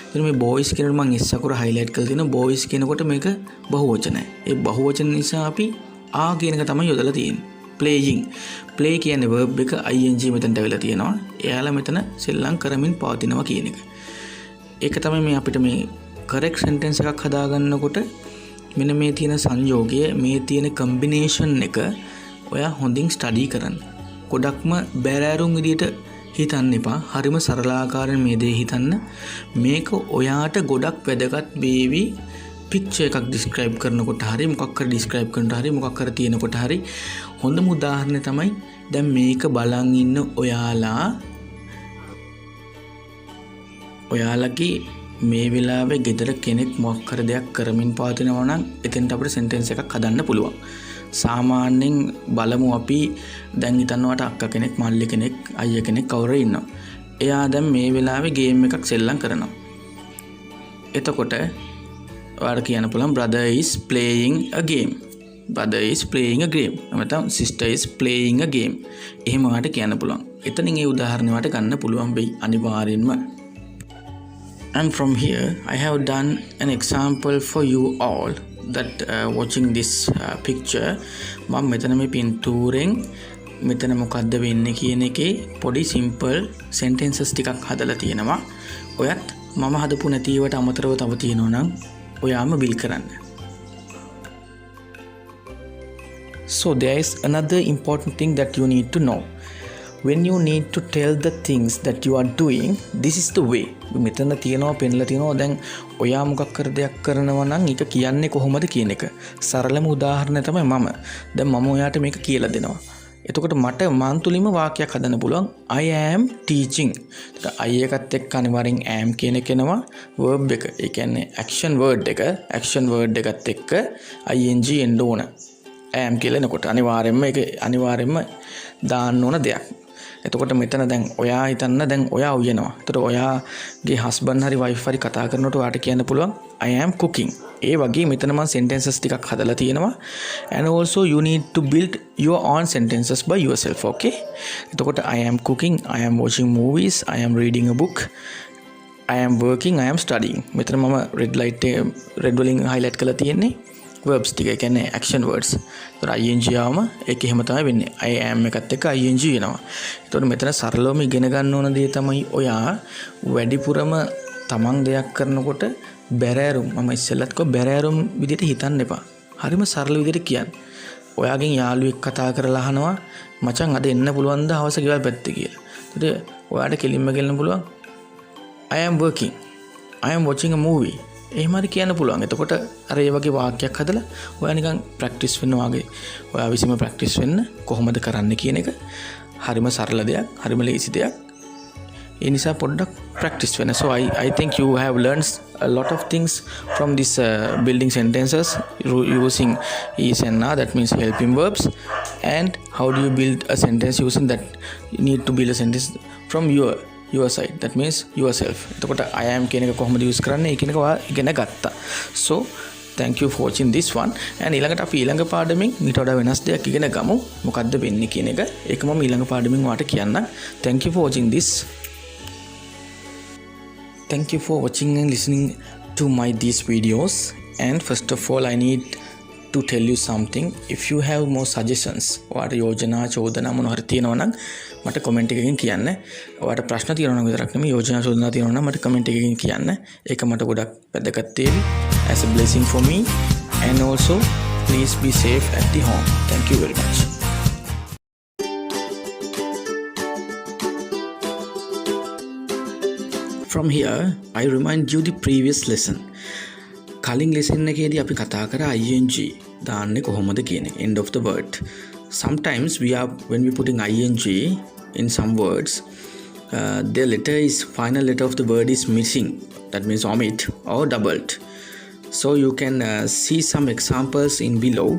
එතන මේ boys කියනකොට මම S අකුර highlight කරලා තියෙනවා. boys කියනකොට මේක බහුවචනයි. ඒ බහුවචන නිසා අපි are කියන එක තමයි යොදලා තියෙන්නේ. playing. play කියන්නේ verb එක ing මෙතනට වෙලා තියෙනවා. එයාලා මෙතන සෙල්ලම් කරමින් පවතිනවා කියන එක. ඒක තමයි මේ අපිට මේ correct sentence එකක් හදාගන්නකොට මෙන්න මේ තියෙන සංයෝගය, මේ තියෙන combination එක ඔයා හොඳින් study කරන්න. ගොඩක්ම බැරෑරුම් විදියට හිතන්න එපා. හරිම සරලාකාරයෙන් මේ දේ හිතන්න. මේක ඔයාට ගොඩක් වැදගත් වේවි. picture එකක් describe කරනකොට හරි මොකක් හරි describe කරනකොට හරි මොකක් හරි තියෙනකොට හරි හොඳම උදාහරණය තමයි දැන් මේක බලන් ඉන්න ඔයාලගේ මේ වෙලාවේ ගෙදර කෙනෙක් මොකක් හරි දෙයක් කරමින් පවතිනවා නම් එතෙන්ට අපිට sentence එකක් හදන්න පුළුවන්. සාමාන්‍යයෙන් බලමු අපි දැන් හිතන්නවට අක්කා කෙනෙක් මල්ලි කෙනෙක් අයියා කෙනෙක් කවුරු ඉන්නවා. එයා දැන් මේ වෙලාවේ game එකක් සෙල්ලම් කරනවා. එතකොට ඔයාලට කියන්න පුළුවන් brother is playing a game. brother is playing a game. නැත්නම් sister is playing a game. එහෙම ඔයාලට කියන්න පුළුවන්. එතනින් ඒ උදාහරණය ඔයාලට ගන්න පුළුවන් වෙයි අනිවාර්යෙන්ම. And from here I have done an example for you all that watching this picture. මම මෙතන මේ පින්තූරෙන් මෙතන මොකද්ද වෙන්නේ කියන එකේ පොඩි simple sentences ටිකක් හදලා තියෙනවා. ඔයත් මම හදපු නැති ඒවාට අමතරව තව තියෙනවා නම් ඔයාම බිල් කරන්න. So there is another important thing that you need to know. When you need to tell the things that you are doing, this is the way. මෙතන තියෙනවා පෙන්ලා තියෙනවා දැන් ඔයා මොකක් කර දෙයක් කරනවා නම් ඒක කියන්නේ කොහොමද කියන එක. සරලම උදාහරණය තමයි මම. දැන් මම ඔයාට මේක කියලා දෙනවා. එතකොට මට මන් තුලින්ම වාක්‍යයක් හදන්න පුළුවන් I am teaching. I එකත් එක්ක අනිවාර්යෙන් am කියන එක එනවා verb එක. ඒ කියන්නේ action word එකත් එක්ක ing එන්න ඕන. am කියලා එනකොට අනිවාර්යෙන්ම දාන්න ඕන දෙයක්. එතකොට මෙතන දැන් ඔයා හිතන්න දැන් ඔයා උයනවා. එතකොට ඔයාගේ හස්බන්ඩ් හරි වයිෆ් හරි කතා කරනකොට ඔයාට කියන්න පුළුවන් I am cooking. ඒ වගේ මෙතන මම sentences ටිකක් හදලා තියෙනවා. And also you need to build your own sentences by yourself. Okay? එතකොට I am cooking, I am watching movies, I am reading a book, I am working, I am studying. මෙතන මම red වලින් highlight කරලා තියෙන්නේ verbs ටික. ඒ කියන්නේ action words. ඒතර ing ආවම ඒක එහෙම තමයි වෙන්නේ. I am එකත් එක්ක ing එනවා. ඒතකොට මෙතන සරලවම ඉගෙන ගන්න ඕන දේ තමයි ඔයා වැඩිපුරම තමන් දෙයක් කරනකොට බැරෑරුම් මම ඉස්සෙල්ලත් කිව්වා බැරෑරුම් විදිහට හිතන්න එපා. හරිම සරල විදිහට කියන්න. ඔයාගෙන් යාළුවෙක් කතා කරලා අහනවා මචං අද එන්න පුළුවන්ද හවස ගෙවල් පැත්තේ කියලා. ඒතකොට ඔයාට කෙලින්ම කියන්න පුළුවන් I am working. I am watching a movie. එහෙම හරි කියන්න පුළුවන්. එතකොට අර ඒ වගේ වාක්‍යයක් හදලා ඔයා නිකන් ප්‍රැක්ටිස් වෙනවා වගේ. ඔයා විසීම ප්‍රැක්ටිස් වෙන්න කොහොමද කරන්න කියන එක හරිම සරල දෙයක්, හරිම ලේසි දෙයක්. ඒ නිසා පොඩ්ඩක් practice වෙන්න. So I think you have learned a lot of things from this building sentences using is and na, that means helping verbs, and how do you build a sentence using that. You need to build a sentence from your side, that means yourself. එතකොට I am කියන එක කොහොමද use කරන්නේ කියන එක ඔයා ඉගෙන ගත්තා. So thank you for watching this one, and ඊළඟට අපි ඊළඟ පාඩමෙන් ඊට වඩා වෙනස් දෙයක් ඉගෙන ගමු. මොකද්ද වෙන්නේ කියන එක. ඒක මම ඊළඟ පාඩමෙන් ඔයාලට කියන්නම්. Thank you for watching this. Thank you for watching and listening to these videos. And first of all, I need to tell you something. If you have more suggestions, ඔයාට යෝජනා චෝදනා මොනවා හරි තියෙනවා නම් මට comment එකකින් කියන්න. ඔයාට ප්‍රශ්න තියෙනවා නම් විතරක් නෙමෙයි යෝජනා චෝදනා තියෙනවා නම් මට comment එකකින් කියන්න. ඒක මට ගොඩක් වැදගත් වේවි as a blessing for me. And also please be safe at the home. Thank you very much. From here, I remind you the previous lesson. කලින් lesson එකේදී අපි කතා කරා ing දාන්නේ කොහොමද කියන එක, end of the word. Sometimes when we putting ing in some words, the final letter of the word is missing. That means omit or doubled. So you can see some examples in below.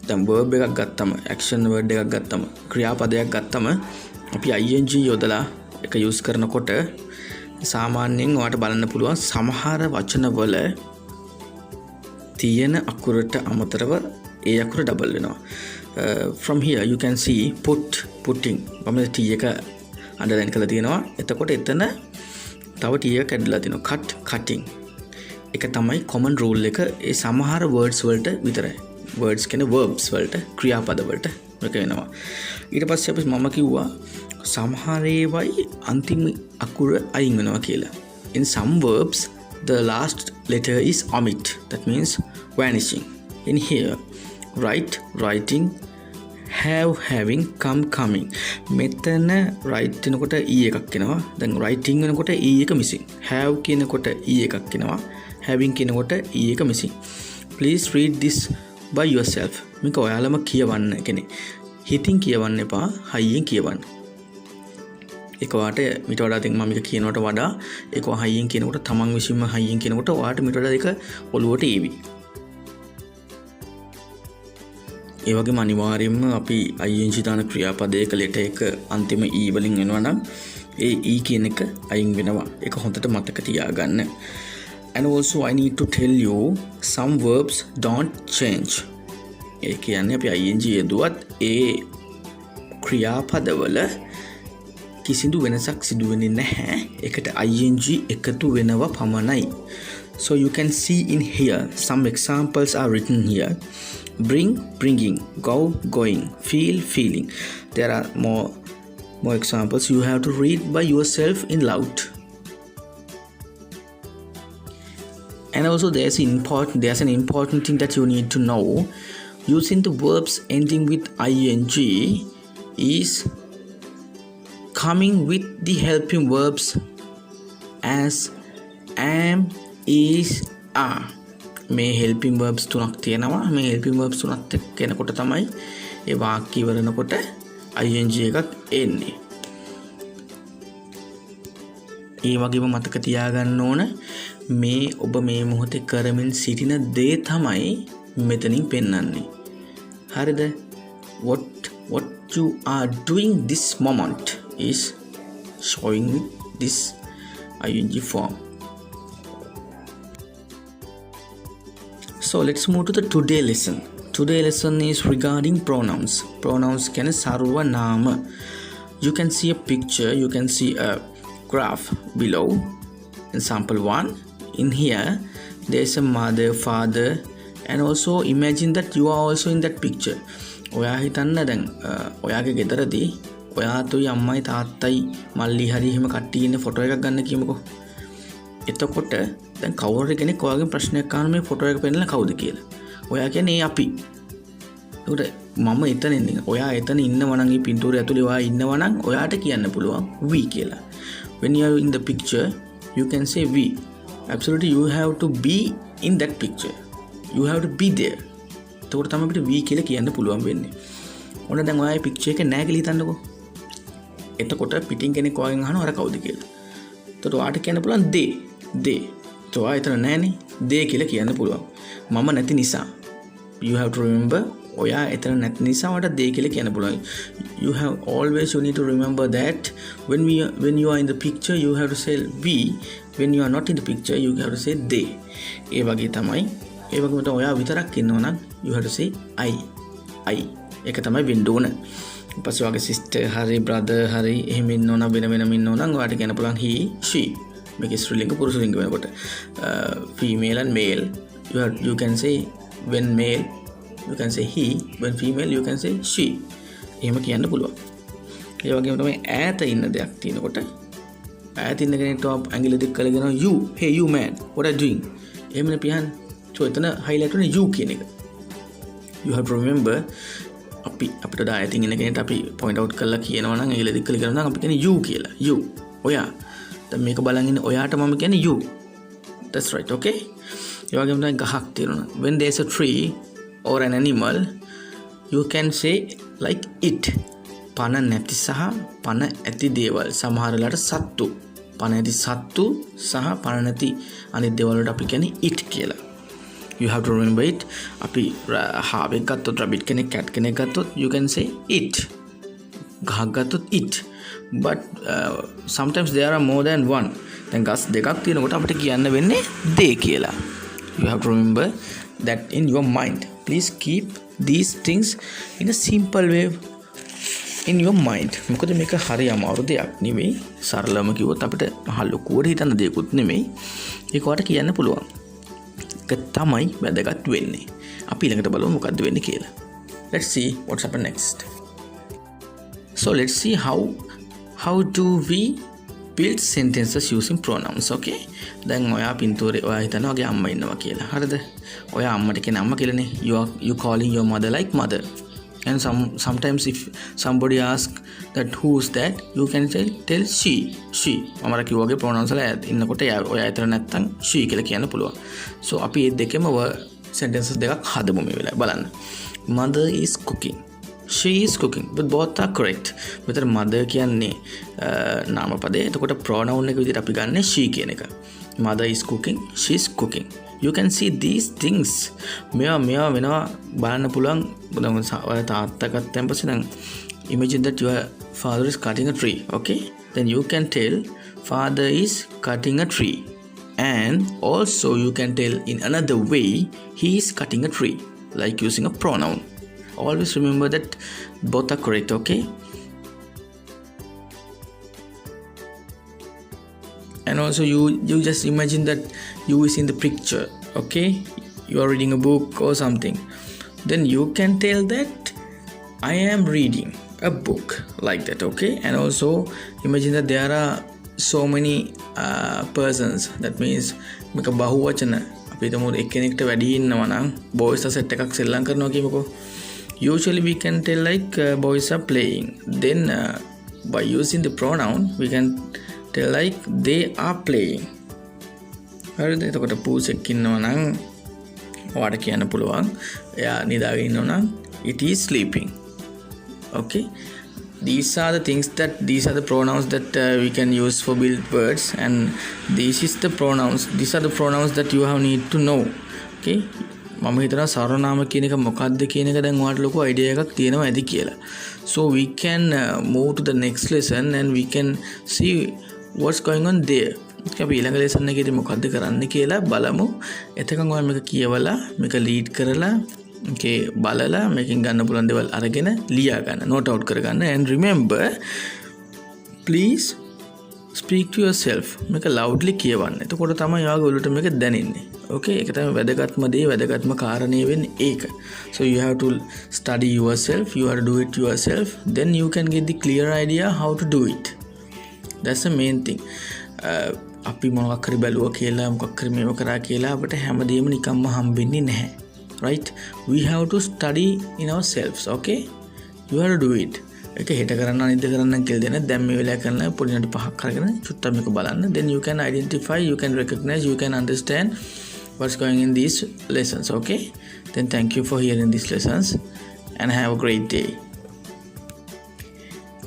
දැන් verb එකක් ගත්තම, action word එකක් ගත්තම, ක්‍රියාපදයක් ගත්තම අපි ing යොදලා එක use කරනකොට සාමාන්‍යයෙන් ඔයාලට බලන්න පුළුවන් සමහර වචනවල තියෙන අකුරට අමතරව ඒ අකුර ඩබල් වෙනවා. From here you can see putting. මම t එක අන්ඩර්ලයින් කරලා තියෙනවා. එතකොට එතන තව t එක කැඩලා තියෙනවා. cutting. ඒක තමයි common rule එක. ඒ සමහර words වලට විතරයි. words කියන්නේ verbs වලට, ක්‍රියාපද වලට මේක වෙනවා. ඊට පස්සේ අපි මම කිව්වා සමහර ඒවායි අන්තිම අකුර අයින් වෙනවා කියලා. In some verbs the last letter is omit, that means vanishing. In here write, writing, have, having, come, coming. මෙතන write වෙනකොට e එකක් එනවා. දැන් writing වෙනකොට e එක missing. have කියනකොට e එකක් එනවා. having කියනකොට e එක missing. Please read this by yourself. මේක ඔයාලම කියවන්න. කියන්නේ හිතින් කියවන්න එපා, හයියෙන් කියවන්න. ඒක ඔයාට මීට වඩා දැන් මම මේක කියනවට වඩා ඒක හයියෙන් කියනකොට තමන් විසින්ම හයියෙන් කියනකොට ඔයාට මීට වඩා ඒක ඔළුවට ඒවි. ඒ වගේම අනිවාර්යයෙන්ම අපි ing දාන ක්‍රියාපදයක ලෙටර් එක අන්තිම e වලින් එනවා නම් ඒ e කියන එක අයින් වෙනවා. ඒක හොඳට මතක තියාගන්න. And also I need to tell you some verbs don't change. ඒ කියන්නේ අපි ing යෙදුවත් ඒ ක්‍රියාපදවල කිසිදු වෙනසක් සිදු වෙන්නේ නැහැ. ඒකට ing එකතු වෙනවා පමණයි. So you can see in here some examples are written here. Bring, bringing, go, going, feel, feeling. There are more examples. You have to read by yourself in loud. And also there's an important thing that you need to know. Using the verbs ending with ing is coming with the helping verbs as am, is, are. මේ helping verbs තුනක් තියෙනවා. මේ helping verbs තුනත් එක්ක එනකොට තමයි ඒ වාක්‍ය ඉවරනකොට ing එකක් එන්නේ. ඒ වගේම මතක තියාගන්න ඕන මේ ඔබ මේ මොහොතේ කරමින් සිටින දේ තමයි මෙතනින් පෙන්වන්නේ. හරිද? What you are doing this moment is showing with this ing form. So let's move to the today lesson. Today lesson is regarding pronouns. Pronouns can sarva nama. You can see a picture, you can see a graph below. Example 1. In here there is a mother, father, and also imagine that you are also in that picture. ඔයා හිතන්න දැන් ඔයාගේ ගෙදරදී ඔයාතුයි අම්මයි තාත්තයි මල්ලි හරි එහෙම කට්ටිය ඉන්න ෆොටෝ එකක් ගන්න කියමුකෝ. එතකොට දැන් කවුරු කෙනෙක් ඔයාගෙන් ප්‍රශ්නයක් අහන මේ ෆොටෝ එක පෙන්නලා කවුද කියලා. ඔයා කියන්නේ අපි. ඒකට මම එතන ඉන්නේ. ඔයා එතන ඉන්නවා නම් මේ පින්තූරය ඇතුලේ ඔයා ඉන්නවා නම් ඔයාට කියන්න පුළුවන් we කියලා. When you are in the picture you can say we. Absolutely you have to be in that picture. You have to be there. එතකොට තමයි අපිට we කියලා කියන්න පුළුවන් වෙන්නේ. ඔන්න දැන් ඔයා මේ පික්චර් එකේ නැහැ කියලා හිතන්නකෝ. එතකොට පිටින් කෙනෙක් ඔයගෙන් අහනවා අර කවුද කියලා. එතකොට ඔයාට කියන්න පුළුවන් they. તો ඔයා එතන නැහනේ. they කියලා කියන්න පුළුවන්. මම නැති නිසා. You have to remember ඔයා එතන නැති නිසා ඔයාට they කියලා කියන්න පුළුවන්. You have always you need to remember that when you are in the picture you have to say we. When you are not in the picture you have to say they. ඒ වගේ තමයි. ඒ වගේම තමයි ඔයා විතරක් ඉන්නවා නම් you have to say I. ඒක තමයි වෙන්න ඕන. ඊපස්සේ ඔයාගේ sister හරි brother හරි එහෙම ඉන්නෝ නම් වෙනම ඉන්නෝ නම් ඔයාට කියන්න පුළුවන් he she. මේක ස්ත්‍රීලිංග පුරුෂලිංග වෙනකොට female and male you can say when male you can say he, when female you can say she. එහෙම කියන්න පුළුවන්. ඒ වගේම තමයි ඈත ඉන්න දෙයක් තියෙනකොට ඈත ඉන්න කෙනෙක්ට ඇඟිලි දික් කරලා කියනවා you, hey you man, what are you doing? එහෙමනේ පියන්. so එතන highlight වෙන්නේ you කියන එක. you have to remember අපිට ඈතින් ඉන්න කෙනෙක්ට අපි point out කරලා කියනවා නම් ඇඟිලි දික් කරලා කියනවා නම් අපි කියන්නේ you කියලා. you ඔයා. දැන් මේක බලන් ඉන්නේ ඔයාට මම කියන්නේ you. that's right, okay? ඒ වගේම තමයි ගහක් තියෙනවා. when there is a tree or an animal you can say like it. පණ නැති සහ පණ ඇති දේවල්. සමහර වෙලාවට සත්තු. පණ ඇති සත්තු සහ පණ නැති අනිත් දේවල් වලට අපි කියන්නේ it කියලා. You have to remember it. අපි හාවෙක් ගත්තොත් rabbit කෙනෙක් cat කෙනෙක් ගත්තොත් you can say it. ගහක් ගත්තොත් it. but sometimes there are more than one. දැන් ගස් දෙකක් තියෙනකොට අපිට කියන්න වෙන්නේ they කියලා. You have to remember that in your mind. Please keep these things in a simple way in your mind. මොකද මේක හරි අමාරු දෙයක් නෙමෙයි. සරලම කිව්වොත් අපිට මහ ලොකුවට හිතන්න දෙයක්වත් නෙමෙයි. ඒක වට කියන්න පුළුවන්. ඒක තමයි වැදගත් වෙන්නේ. අපි ඊළඟට බලමු මොකද්ද වෙන්නේ කියලා. Let's see what's happen next. So let's see how do we build sentences using pronouns. okay? දැන් ඔයා පින්තූරේ ඔයා හිතනවා ඔයාගේ අම්මා ඉන්නවා කියලා. හරිද? ඔයා අම්මට කියන අම්මා කියලානේ. You calling your mother like mother. And sometimes if somebody ask that who's that, you can tell she. Amara කිව්වගේ pronouns වල ඉන්නකොට ඔයා ඇතර නැත්තම් she කියලා කියන්න පුළුවන්. so අපි මේ දෙකෙම sentences දෙකක් හදමු මේ වෙලාවේ බලන්න. mother is cooking. she is cooking, but both are correct. මෙතන mother කියන්නේ නාම පදේ. එතකොට pronoun එක විදිහට අපි ගන්න she කියන එක. mother is cooking, she is cooking. You can see these things. මේවා වෙනවා බලන්න පුළුවන්. ඔය තාත්තා ගත්තන් පස්සේ දැන් imagine that your father is cutting a tree. okay? then you can tell father is cutting a tree. and also you can tell in another way he is cutting a tree, like using a pronoun. Always remember that both are correct. okay? and also you just imagine that you is in the picture. okay? you are reading a book or something, then you can tell that I am reading a book, like that. okay? and also imagine that there are so many persons. that means මේක බහුවචන. අපි හිතමු එක්කෙනෙක්ට වැඩි ඉන්නවා නම් boys set එකක් සෙල්ලම් කරනවා කියමුකෝ. usually we can tell like boys are playing. then by using the pronoun we can tell like they are playing. හරිද? එතකොට පූසෙක් ඉන්නවා නම් ඔයාට කියන්න පුළුවන් එයා නිදාගෙන ඉන්නවා නම් it is sleeping. Okay, these are the things that these are the pronouns that we can use for build words, and these are the pronouns that you have need to know. Okay, මම හිතනවා සර්වනාම කියන එක මොකක්ද කියන එක දැන් ඔයාලට ලොකු idea එකක් තියෙනවා ඇති කියලා. So we can move to the next lesson and we can see what's going on there. අපි ඊළඟ lesson එකේදී මොකද්ද කරන්න කියලා බලමු. එතකන් ඔයාලා මේක කියවලා මේක lead කරලා okay බලලා මේකෙන් ගන්න පුළුවන් දේවල් අරගෙන ලියා ගන්න, note out කරගන්න, and remember please speak to yourself. මේක loudly කියවන්න. එතකොට තමයි ඔයාගේ ඔළුවට මේක දැනෙන්නේ. Okay, ඒක තමයි වැදගත්ම දේ, වැදගත්ම කාරණේ වෙන්නේ ඒක. So you have to study yourself, you have to do it yourself, then you can get the clear idea how to do it. That's the main thing. අපි මොකක් හරි බැලුවා කියලා මොකක් හරි මේව කරා කියලා අපිට හැමදේම නිකම්ම හම්බෙන්නේ නැහැ. Right? We have to study in ourselves. Okay, you have to do it. ඒක හෙට කරන්න අනිද්දා කරන්න කියලා දෙන දැන් මේ වෙලාව කරන පොඩි නඩ පහක් අරගෙන චුට්ටක් මේක බලන්න, then you can identify, you can recognize, you can understand what's going in these lessons. Okay, then thank you for hearing these lessons and have a great day.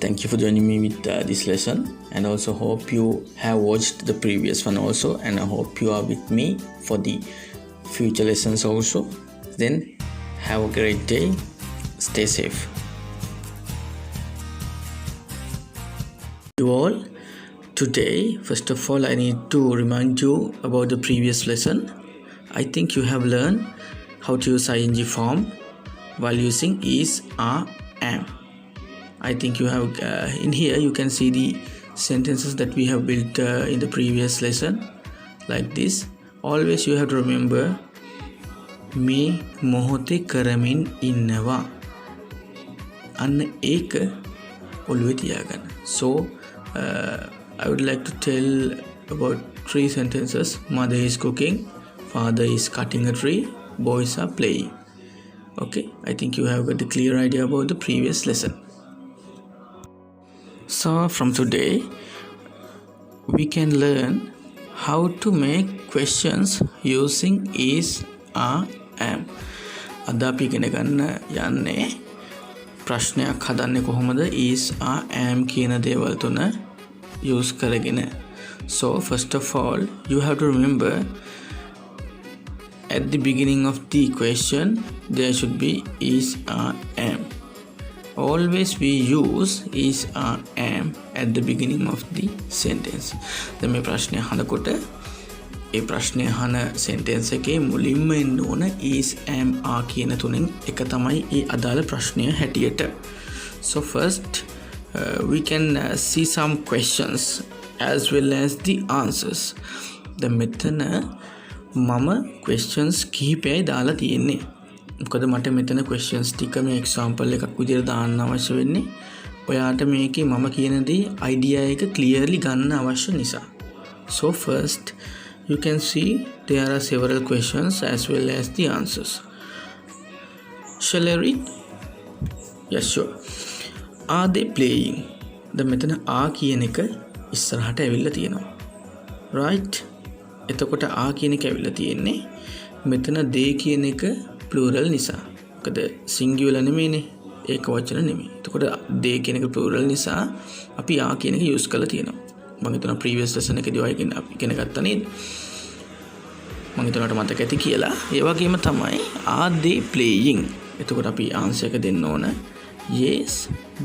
Thank you for joining me with this lesson, and also hope you have watched the previous one also, and I hope you are with me for the future lessons also. Then have a great day, stay safe. You all, today first of all I need to remind you about the previous lesson. I think you have learned how to use ing form while using is, are, am. I think you have in here you can see the sentences that we have built in the previous lesson like this. Always you have to remember me මොහොතේ කරමින් ඉන්නවා අන්න ඒක ඔළුවේ තියාගන්න. So I would like to tell about 3 sentences. Mother is cooking, father is cutting a tree, boys are playing. Okay, I think you have got a clear idea about the previous lesson. So from today we can learn how to make questions using is, are, am. අද අපි ඉගෙන ගන්න යන්නේ ප්‍රශ්නයක් හදන්නේ කොහොමද is, are, am කියන දේවල් තුන use කරගෙන. So first of all you have to remember at the beginning of the question there should be is, are, am. Always we use is, are, am at the beginning of the sentence. දැන් මේ ප්‍රශ්නය අහනකොට ඒ ප්‍රශ්නය අහන sentence එකේ මුලින්ම එන්න ඕන is, am, are කියන තුනෙන් එක තමයි ඒ අදාළ ප්‍රශ්නය හැටියට. So first we can see some questions as well as the answers. දැන් මෙතන මම questions කිහිපයයි දාලා තියෙන්නේ. මොකද මට මෙතන questions ටික මේ example එකක් විදිහට දාන්න අවශ්‍ය වෙන්නේ. ඔයාට මේකේ මම කියන දේ idea එක clearly ගන්න අවශ්‍ය නිසා. So first you can see there are several questions as well as the answers. Shall I read? Yes, sure. Are they playing? දැන් මෙතන are කියන එක ඉස්සරහට ඇවිල්ලා තියෙනවා. Right? එතකොට are කියන එක ඇවිල්ලා තියෙන්නේ මෙතන they කියන එක plural නිසා. මොකද singular නෙමෙයිනේ, ඒක වචන නෙමෙයි. එතකොට they කියන එක plural නිසා අපි are කියන එක use කරලා තියෙනවා. මම හිතනවා previous lesson එකේදී ඔය ඉගෙන ගත්තා නේද? මම හිතනවාට මතක ඇති කියලා. ඒ වගේම තමයි are they playing? එතකොට අපි answer එක දෙන්න ඕන yes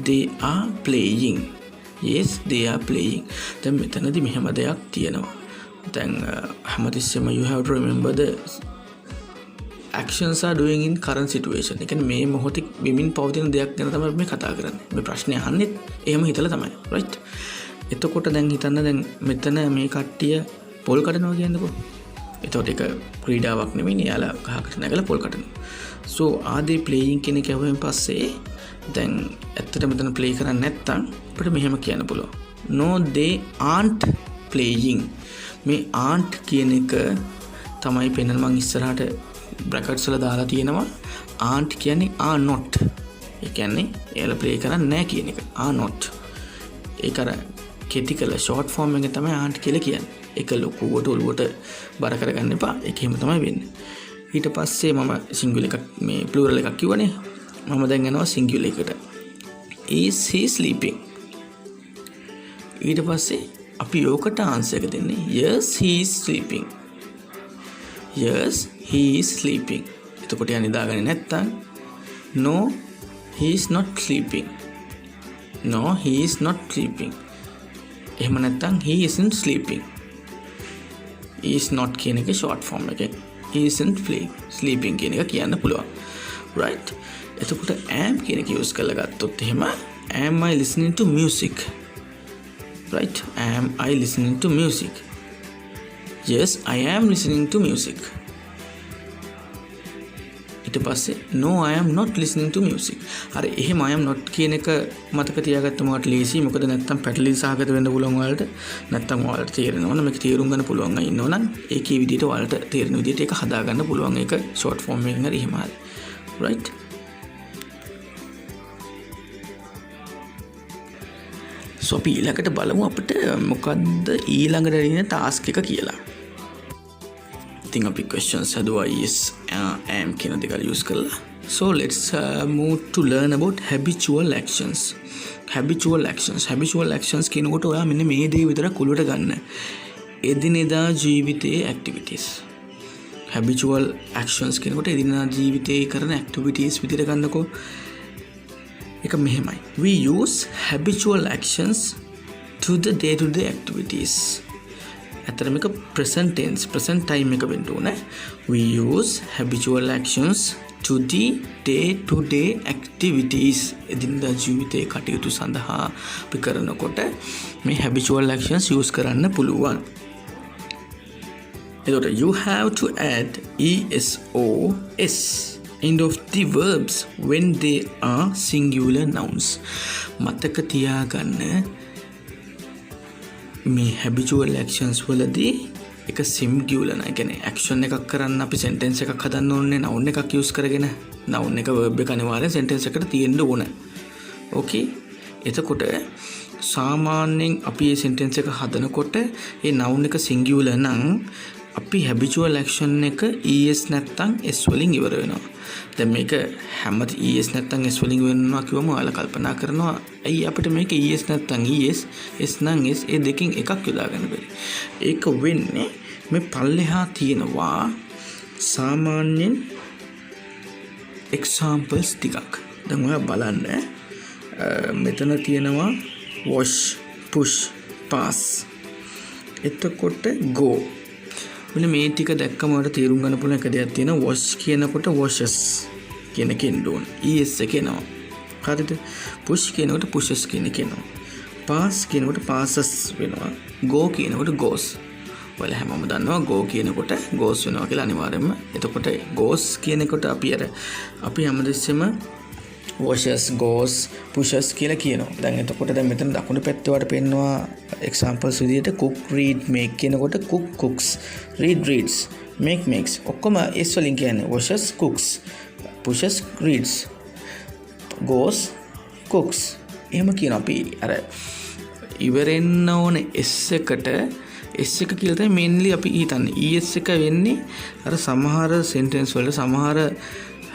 they are playing. Yes they are playing. දැන් මෙතනදී මෙහෙම දෙයක් තියෙනවා. දැන් හැමතිස්සෙම you have to remember the actions are doing in current situation. ඒ කියන්නේ මේ මොහොතේ වෙමින් පවතින දෙයක් ගැන තමයි මේ කතා කරන්නේ. මේ ප්‍රශ්නේ අහන්නේ එහෙම හිතලා තමයි. right? එතකොට දැන් හිතන්න දැන් මෙතන මේ කට්ටිය පොල් කඩනවා කියන්නකෝ. එතකොට ඒක ක්‍රීඩාවක් නෙමෙයි, යාලා ගහකට නැගලා පොල් කඩනවා. So are they playing කියන එක අහුවෙන් පස්සේ දැන් ඇත්තට මෙතන play කරන්නේ නැත්තම් අපිට මෙහෙම කියන්න පුළුවන්. No they aren't playing. මේ aren't කියන එක තමයි පෙන්නන මම ඉස්සරහට brackets වල දාලා තියෙනවා. aren't කියන්නේ are not. ඒ කියන්නේ එයාලා play කරන්නේ නැහැ කියන එක. are not. ඒක අර කෙටි කළ short form එක තමයි aren't කියලා කියන්නේ. ඒක ලොකුවට ඔලුවට බර කරගන්න එපා. ඒක එහෙම තමයි වෙන්නේ. ඊට පස්සේ මම singular එකක් මේ plural එකක් කිව්වනේ. මම දැන් යනවා singular එකට. is he sleeping? ඊට පස්සේ අපි යෝකට ආන්සර් එක දෙන්නේ yes he is sleeping. yes he is sleeping. එතකොට යා නිදාගන්නේ නැත්තම් no he is not sleeping. no he is not sleeping. එහෙම නැත්තම් he isn't sleeping. he is not කියන එක short form එකේ he isn't sleeping කියන එක කියන්න පුළුවන්. right. එතකොට am කියන එක use කරලා ගත්තොත් එහෙම am I listening to music? right. am I listening to music? yes I am listening to music. ඊට පස්සේ no I am not listening to music. හරි එහෙම I am not කියන එක මතක තියාගත්තම ඔයාලට ලේසි. මොකද නැත්තම් පැටලී සහගත වෙන්න පුළුවන් ඔයාලට. නැත්තම් ඔයාලට තේරෙනවා නම් මේක තේරුම් ගන්න පුළුවන් අය ඉන්නවනම් ඒකේ විදිහට ඔයාලට තේරෙන විදිහට ඒක හදා ගන්න පුළුවන්. ඒක short form එකකින් හරි එහෙම හරි. right. so අපි ඊළඟට බලමු අපිට මොකද්ද ඊළඟට දෙන ටාස්ක් එක කියලා. ඉතින් අපි questions හදුවා yes am කියන දෙක use කරලා. so let's move to learn about habitual actions. habitual actions කියනකොට ඔයා මෙන්න මේ දේ විතරක් ඔලුවට ගන්න. එදිනෙදා ජීවිතයේ activities. habitual actions කියනකොට එදිනෙදා ජීවිතයේ කරන activities විදිහට ගන්නකෝ. එක මෙහෙමයි. we use habitual actions to the day to day activities. අතරම එක present tense present time එක වෙන්න ඕනේ. we use habitual actions to the day to day activities. එදිනදා ජීවිතයේ කටයුතු සඳහා අපි කරනකොට මේ habitual actions use කරන්න පුළුවන්. එතකොට you have to add ESOS end of the verbs when they are singular nouns. මතක තියාගන්න මේ habitual actions වලදී එක singular න කියන්නේ action එකක් කරන්න අපි sentence එකක් හදන්න ඕනේ noun එකක් use කරගෙන noun එක verb එක අනිවාර්යෙන් sentence එකට තියෙන්න ඕන. okay. එතකොට සාමාන්‍යයෙන් අපි මේ sentence එක හදනකොට ඒ noun එක singular නම් අපි habitual action එක es නැත්තම් s වලින් ඉවර වෙනවා. දැන් මේක හැම es නැත්තම් s වලින් වෙනවා කිව්වම ඔයාලා කල්පනා කරනවා ඇයි අපිට මේක es නැත්තම් es s නම් s ඒ දෙකෙන් එකක් යොදා ගන්න බැරි. ඒක වෙන්නේ මේ පල්ලෙහා තියෙනවා සාමාන්‍යයෙන් examples ටිකක්. දැන් ඔයා බලන්න මෙතන තියෙනවා wash push pass එතකොට go. මෙන්න මේ ටික දැක්කම ඔයාලට තේරුම් ගන්න පුළුවන් එක දෙයක් තියෙනවා. wash කියනකොට washes කියන එක එන්න ඕන. es එක එනවා. හරිද? push කියනකොට pushes කියන එක එනවා. pass කියනකොට passes වෙනවා. go කියනකොට goes. ඔයාලා හැමෝම දන්නවා go කියනකොට goes වෙනවා කියලා අනිවාර්යයෙන්ම. එතකොට goes කියනකොට අපි හැමදෙස්සෙම washes goes pushes කියලා කියනවා. දැන් එතකොට දැන් මෙතන දකුණු පැත්තේ වලට පෙන්නනවා examples විදිහට cook read make කියනකොට cook cooks read reads make makes ඔක්කොම s වලින් කියන්නේ washes cooks pushes reads goes cooks එහෙම කියන අපි අර ඉවරෙන්න ඕනේ s එකට s එක කියලා තමයි mainly අපි හිතන්නේ es එක වෙන්නේ අර සමහර sentence වල සමහර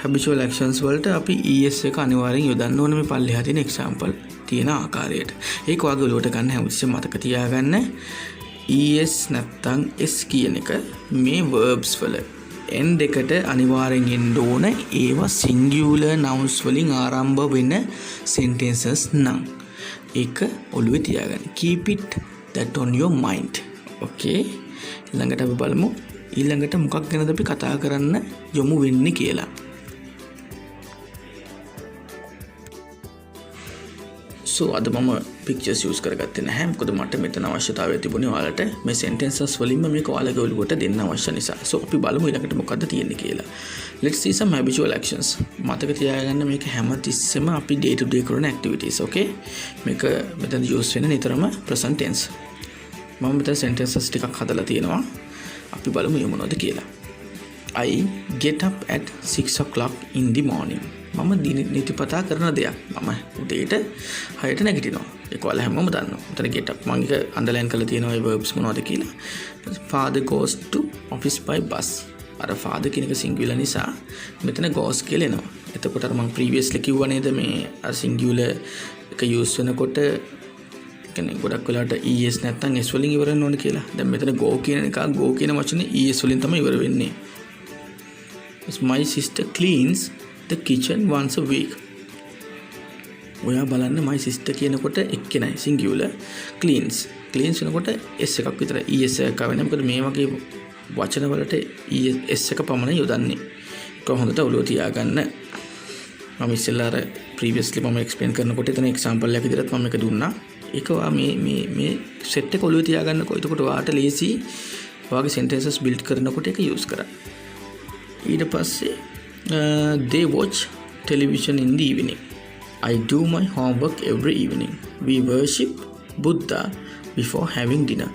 habitual actions වලට අපි es එක අනිවාර්යෙන් යොදන්න ඕනේ මේ පල්ලෙහා තියෙන example තියෙන ආකාරයට. ඒක වගේ ඔලුවට ගන්න හැමතිස්සෙම මතක තියාගන්න es නැත්තම් s කියන එක මේ verbs වල end එකට අනිවාර්යෙන් එන්න ඕන. ඒවා singular nouns වලින් ආරම්භ වෙන sentences නම් ඒක ඔලුවේ තියාගන්න. keep it that on your mind. okay. ඊළඟට අපි බලමු ඊළඟට මොකක් ගැනද අපි කතා කරන්න යොමු වෙන්නේ කියලා. so අද මම pictures use කරගත්තේ නැහැ. මොකද මට මෙතන අවශ්‍යතාවය තිබුණේ ඔයාලට මේ sentences වලින්ම මේක ඔයාලගේ ඔළුවට දෙන්න අවශ්‍ය නිසා. so අපි බලමු ඊළඟට මොකද්ද තියෙන්නේ කියලා. let's see some habitual actions. මතක තියාගන්න මේක හැමතිස්සෙම අපි day to day කරන activities. okay. මේක මෙතන use වෙන නිතරම present tense. මම මෙතන sentences ටිකක් හදලා තියෙනවා. අපි බලමු මේ මොනවද කියලා. I get up at 6 o'clock in the morning. මම නිතිපතා කරන දෙයක්. මම උදේට 6ට නැගිටිනවා. ඒක ඔයාලා හැමෝම දන්නවා. උතන get up මම ඒක අන්ඩර්ලයින් කරලා තියෙනවා මේ verbs මොනවද කියලා. Father goes to office by bus. අර father කියන එක singular නිසා මෙතන goes කියලා එනවා. එතකොට අර මම previously කිව්වා නේද මේ අර singular එක use වෙනකොට කියන්නේ ගොඩක් වෙලාවට es නැත්තම් s වලින් ඉවර වෙන්න ඕනේ කියලා. දැන් මෙතන go කියන එක go කියන වචනේ es වලින් තමයි ඉවර වෙන්නේ. My sister cleans the kitchen once a week. ඔයා බලන්න my sister කියනකොට එක්කෙනයි singular cleans වෙනකොට s එකක් විතර es එකක් වෙනවා. මොකද මේ වගේ වචන වලට s එක පමණයි යොදන්නේ. ඒක හොඳට ඔලුව තියාගන්න. මම ඉස්සෙල්ලා අර previously මම explain කරනකොට එතන example එකක් විදිහට මම එක දුන්නා. ඒක වා මේ set එක ඔලුව තියාගන්නකො. එතකොට ඔයාට ලේසි ඔයාගේ sentences build කරනකොට ඒක use කරන්න. ඊට පස්සේ they watch television in the evening. I do my homework every evening. We worship Buddha before having dinner.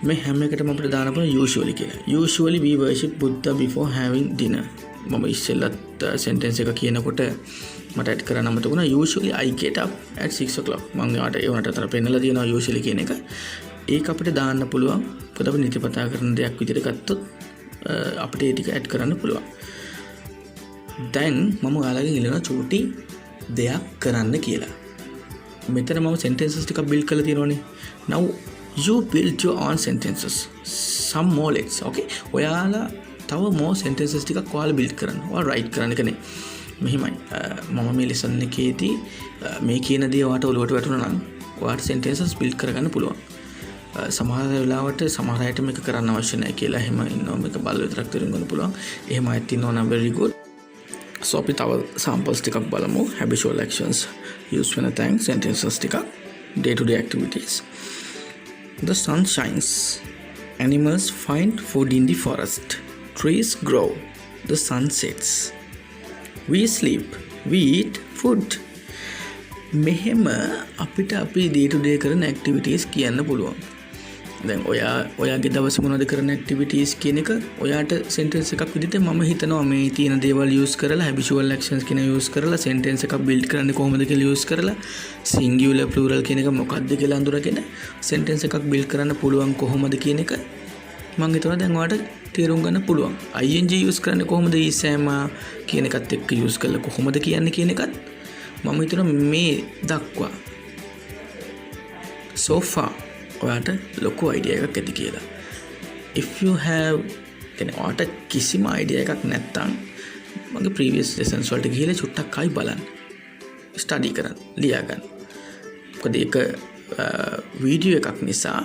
මේ හැම එකටම අපිට දාන්න පුළුවන් usually කියලා. Usually we worship Buddha before having dinner. මම ඉස්සෙල්ලත් sentence එක කියනකොට මට add කරන්න අමතක වුණා. Usually I get up at 6 o'clock. මම ඒකට ඒ වුණාට අතර පෙන්නලා තියෙනවා usually කියන එක. ඒක අපිට දාන්න පුළුවන්. පොත අපි නිතිපතා කරන දෙයක් විදිහට ගත්තොත් අපිට ඒ ටික add කරන්න පුළුවන්. දැන් මම ඔයාලගෙන් ඉල්ලනවා චූටි දෙයක් කරන්න කියලා. මෙතන මම sentences ටිකක් build කරලා තියෙනවානේ. Now you build your own sentences. Some more legs. Okay. ඔයාලා තව more sentences ටිකක් ඔයාලා build කරන්න. ඔයාලා write කරන්න කනේ. මෙහිමයි. මම මේ lesson එකේදී මේ කියන දේ ඔයාලට ඔලුවට වැටුණා නම් ඔයාලට sentences build කරගන්න පුළුවන්. සමහර වෙලාවට සමහර අයට මේක කරන්න අවශ්‍ය නැහැ කියලා එහෙම ඉන්නවා. මේක බල විතරක් තේරුම් ගන්න පුළුවන්. එහෙම අයත් ඉන්නවා නම් very good. So අපි තව samples ටිකක් බලමු. Habitual actions use වෙන thanks sentences ටිකක්. Day to day activities. The sun shines. Animals find food in the forest. Trees grow. The sun sets. We sleep. We eat food. මෙහෙම අපිට අපි day to day කරන activities කියන්න පුළුවන්. දැන් ඔයාගේ දවසේ මොනවද කරන activities කියන එක ඔයාට sentence එකක් විදිහට මම හිතනවා මේ තියෙන දේවල් use කරලා habitual actions කියන use කරලා sentence එකක් build කරන්නේ කොහොමද කියලා use කරලා singular plural කියන එක මොකක්ද කියලා අඳුරගෙන sentence එකක් build කරන්න පුළුවන් කොහොමද කියන එක මම හිතනවා දැන් ඔයාට තේරුම් ගන්න පුළුවන්. ing use කරන්නේ කොහොමද ඊසෑම කියන එකත් එක්ක use කරලා කොහොමද කියන්නේ කියන එකත් මම හිතනවා මේ දක්වා so far ඔයාට ලොකු idea එකක් ඇති කියලා. If you have කියන්නේ ඔයාට කිසිම idea එකක් නැත්නම් මගේ previous lessons වලට ගිහලා චුට්ටක් ආයි බලන්න. study කරන්න, ලියා ගන්න. මොකද ඒක වීඩියෝ එකක් නිසා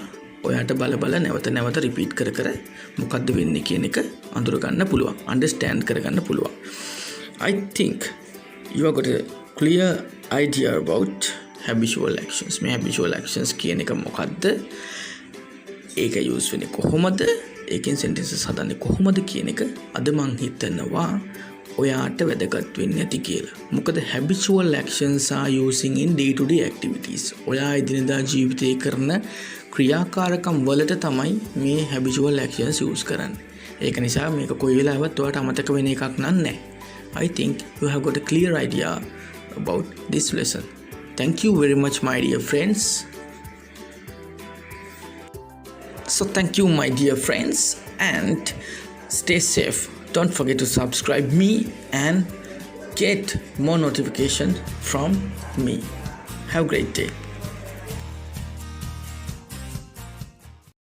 ඔයාට බල නැවත repeat කර මොකද්ද වෙන්නේ කියන එක අඳුර ගන්න පුළුවන්. understand කරගන්න පුළුවන්. I think you have got a clear idea about habitual actions. මේ habitual actions කියන එක මොකද්ද? ඒක use වෙන්නේ කොහොමද? ඒකෙන් sentences හදන්නේ කොහොමද කියන එක අද මං හිතනවා ඔයාට වැදගත් වෙන්නේ නැති කියලා. මොකද habitual actions are using in day to day activities. ඔයා එදිනෙදා ජීවිතේ කරන ක්‍රියාකාරකම් වලට තමයි මේ habitual actions use කරන්නේ. ඒක නිසා මේක කොයි වෙලාවෙවත් ඔයාට අමතක වෙන එකක් නෑ. I think you have got a clear idea about this lesson. Thank you very much, my dear friends. So thank you, my dear friends, and stay safe. Don't forget to subscribe me and get more notification from me. Have a great day.